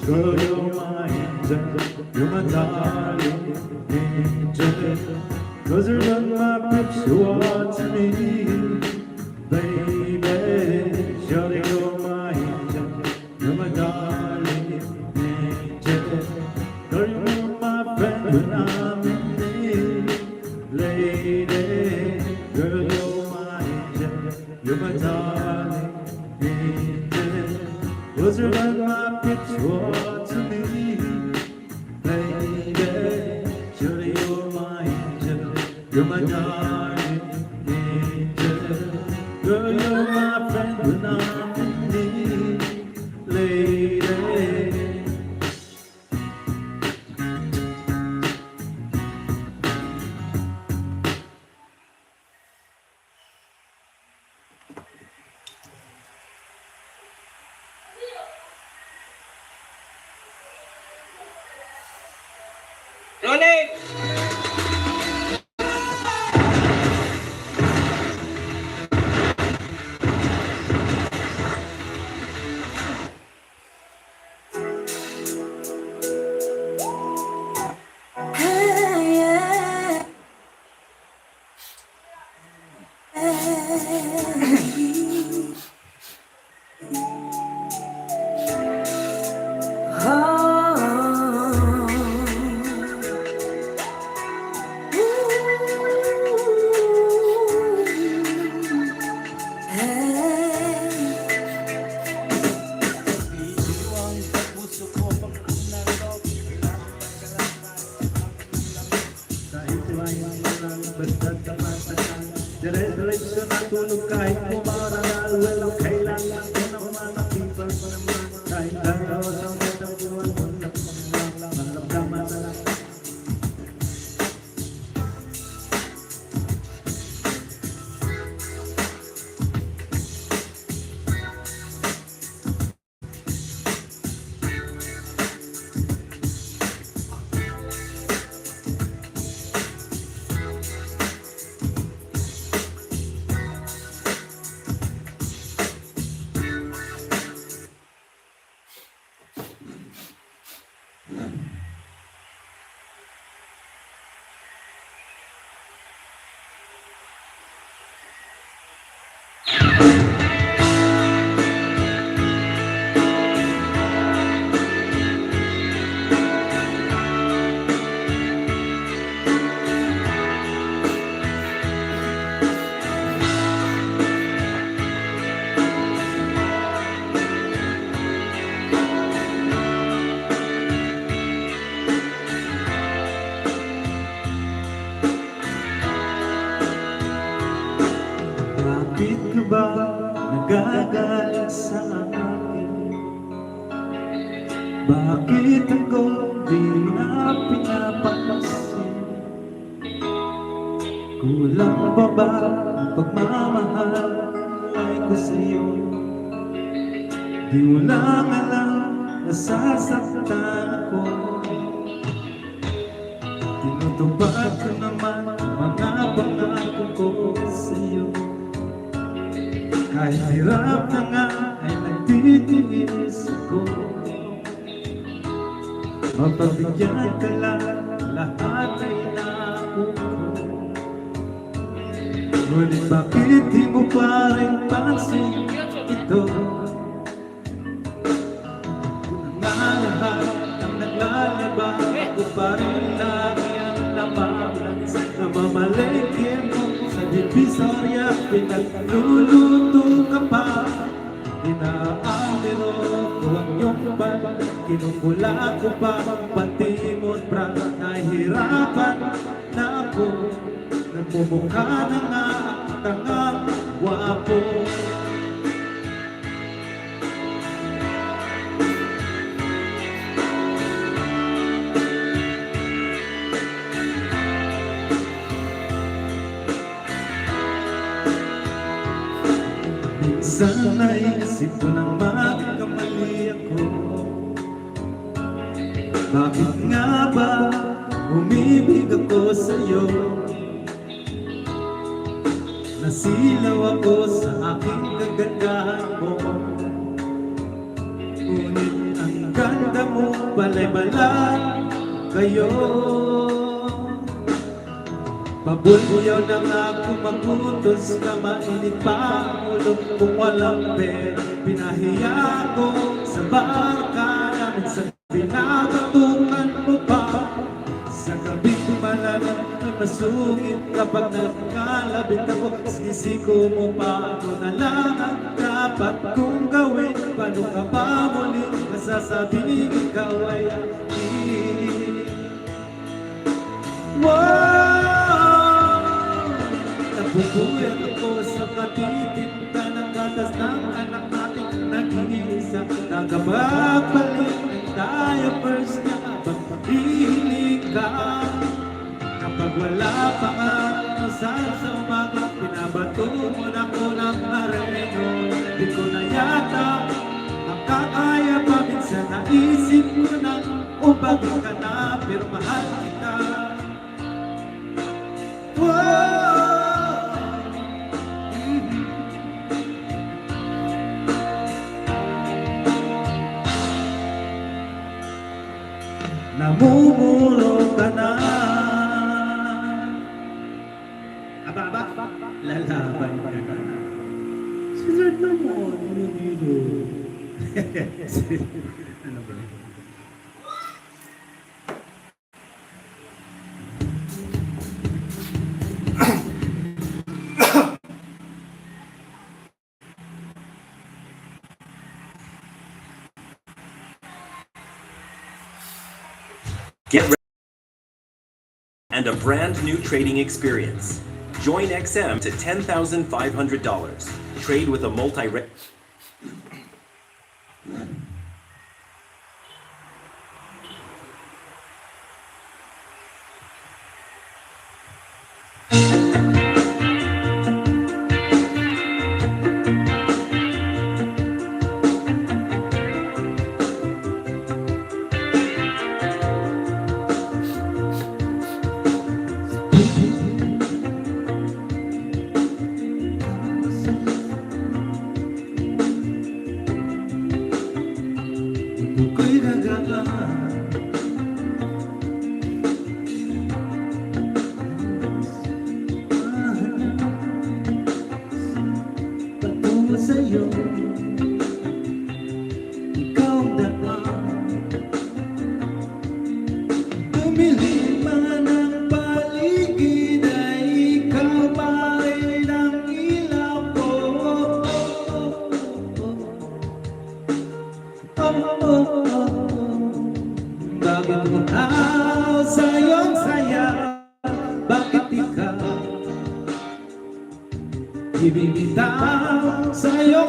Girl, you're my angel, you're my darling angel. 'Cause you run my bitch towards me, baby. Surely you're my angel, you're my darling angel. Girl, you're my friend when I'm in need, lady. Girl, you're my angel, you're my darling angel. 'Cause you run my bitch towards me, baby. Surely you're my angel, you're my darling angel. Girl, you're my friend when I'm in need, lady. Rolling! Dire-diretso na tulog kahit pumarangal. Walang kailangan ko na manakipan naman. Kahit dalaw sa mga buwan mo na malamdaman na lang. Bakit ka ba nagagalit sa akin? Bakit ako di na pinapansin? Kulang pa ba ang pagmamahal ay ko sa'yo? Di mo lang alam, nasasaktan ako. Tinutupad ko naman ang mga pangako ko sa'yo. Kahit hirap na nga ay nagtitiis ako. Mapabigyan ka lang, lahat ay nakuha ko. Ngunit bakit di mo pa rin pansin ito? Nga lahat ang naglalaba, ako pa rin lagi ang namamas. Namamalengke mo sa dilim. Divisoria, pinagluluto ka pa. Inaamiro ko ang iyong ban. Kinukula ko pa, pati mo't bra. Nahihirapan na ako. Nagmumukha na nga ang tanga, wapo. Minsan naisip ko nang magkamali ako. Bakit nga ba umibig ako sa'yo? Nasilaw ako sa aking kagandahan mo. Ngunit ang ganda mo balay-bala kayo. Pabulbuyaw na nga kung magutos na mainit pa ang ulo kung walang pera. Pinahiya ko sa bangka namin sa pinabatukan mo pa. Sa gabing malalim ay masungit kapag nagkalabit ako. Sinisiko mo pa ako na lang ang dapat kong gawin. Paano ka ba muli masasabing ikaw ay akin? Napupuyat ako sa katitinta ng gatas ng anak natin nag-iisa. Nagababalik ng diapers niya habang pag-ihilig ka. Kapag wala pa nga masal sa umaga, pinabato mo na ko ng areno. Di ko na yata makakaya pa, minsan naisip ko na ubagin ka na, pero mahal kita. Namumuro ka na. Aba, lalaban ka na. Sila naman, dito. Ano ba? Get ready and a brand new trading experience. Join XM to $10,500. Trade with a multi-rate. Ibibitaw sa'yo,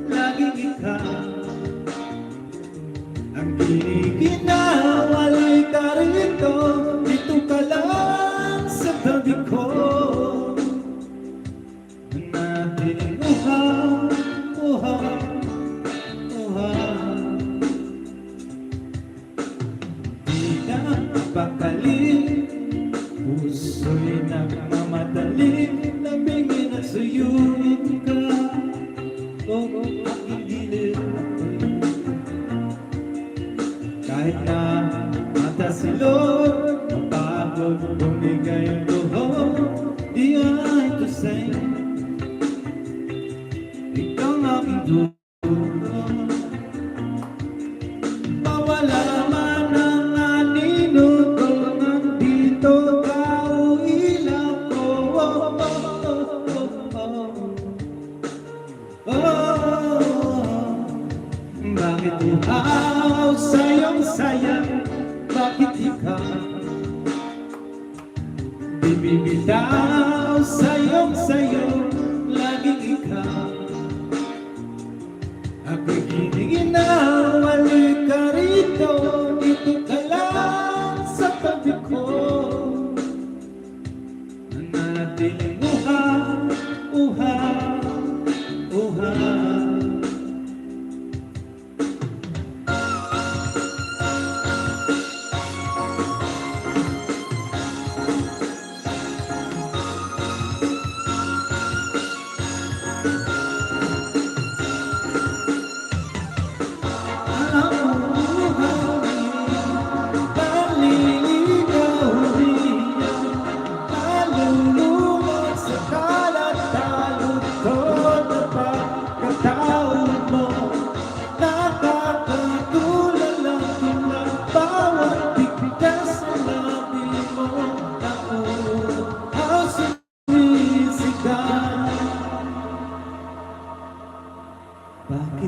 laging ikaw ang ginawalay ka rito. Dito ka lang sa tabi ko. Natin uhaw. Di na pakali, puso'y nagmamadali. Nabingin at suyuin ka, aking gilid. Kahit na matasilod, mapagod, bumigay ang luho. Di ay to say, ikaw ang aking dulo. Mawala man ang anino ko, nandito ka, uilaw ko.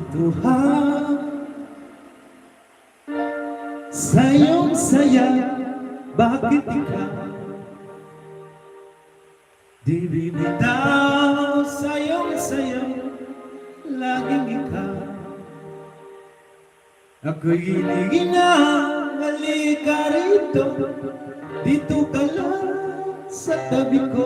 to have sayong saya. Bakit ikaw di bibitaw? Sayong saya, laging ikaw. Ako'y hinihinga, halika rito, dito ka lang sa tabi ko.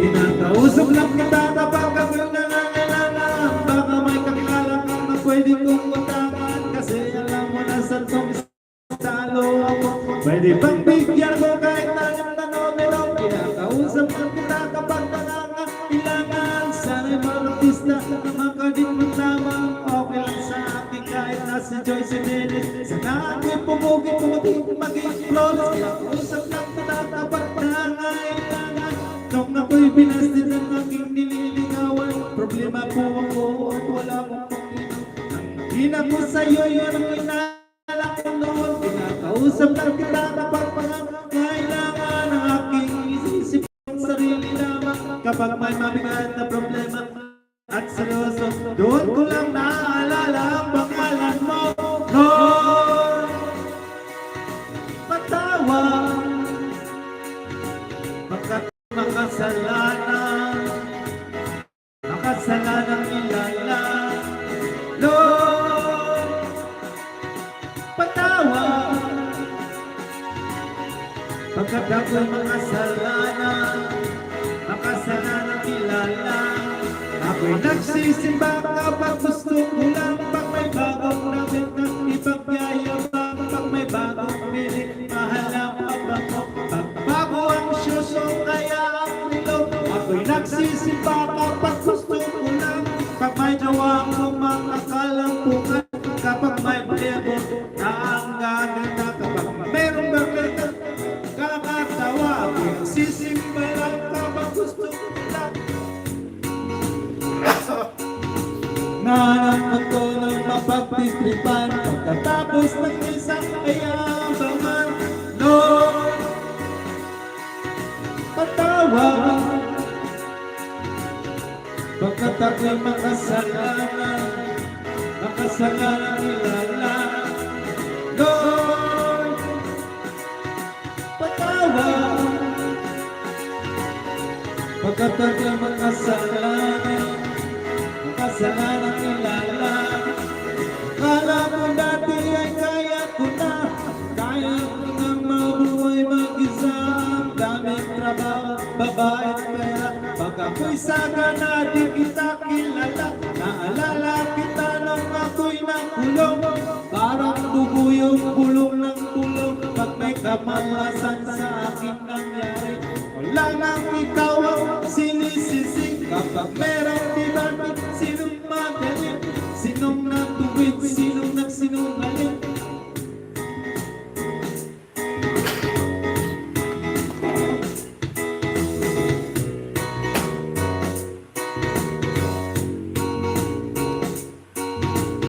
Kinakausap lang kita kapag ako'y nangangailangan. Baka may kakilala kang na pwede kong utangan. Kasi alam mo na saan tong talo ako. Pwede bang bigyan ko kahit na numero? Kinakausap lang kita kapag nangangailangan. Sana'y mga artista na makadit mo lamang. Okay lang sa akin kahit nasa Joyce Jimenez. Sana ako'y pumugit maging close. Kinakausap lang kita kapag nangangailangan. Nung ako'y binasted ng aking nililigawan, problema po ako at wala mong panginoon. Hina ko sa'yo yun ang inala ko noon. Kinakausap lang kita kapag pangangailangan ang aking isisip ang sarili lamang. Kapag may mabigat na problema at seryoso, doon ko lang naalala ang pangalan mo. Lord, patawad makasalanan ilala. Lord, patawad pagkat ako'y makasalanan ilala. Ako'y nagsisimba kapag gusto ko lang. Pag may bagong damit at ipagyayabang, pag may bagong pilit, mahal ang abang mo. Pagbago ang syuso, kaya ang nilog. Ako'y nagsisimba kapag gusto ko lang. Pag may jowa kong makakalampungan, kapag may bayabo na ang gaganda, kapag merong gaganda, kakatawa. Ako'y nagsisimba lang kapag gusto ko lang. Nanang ko ng mapagtistripan, pagkatapos ng isang ayabangan. Lord, patawad pagkat ako'y makasalanan ilala. Lord, patawad pagkat ako'y makasalanan ilala. Kala ko dati ay kaya ko na, kaya ko nang mabuhay mag-isa. Ang daming trabaho, babae at pera, pag ako'y sagana di kita kilala. Naalala kita nung ako'y nakulong, parang dugo yung bulong ng tulong. Pag may kamalasan sa akin nangyari, wala nang ikaw ang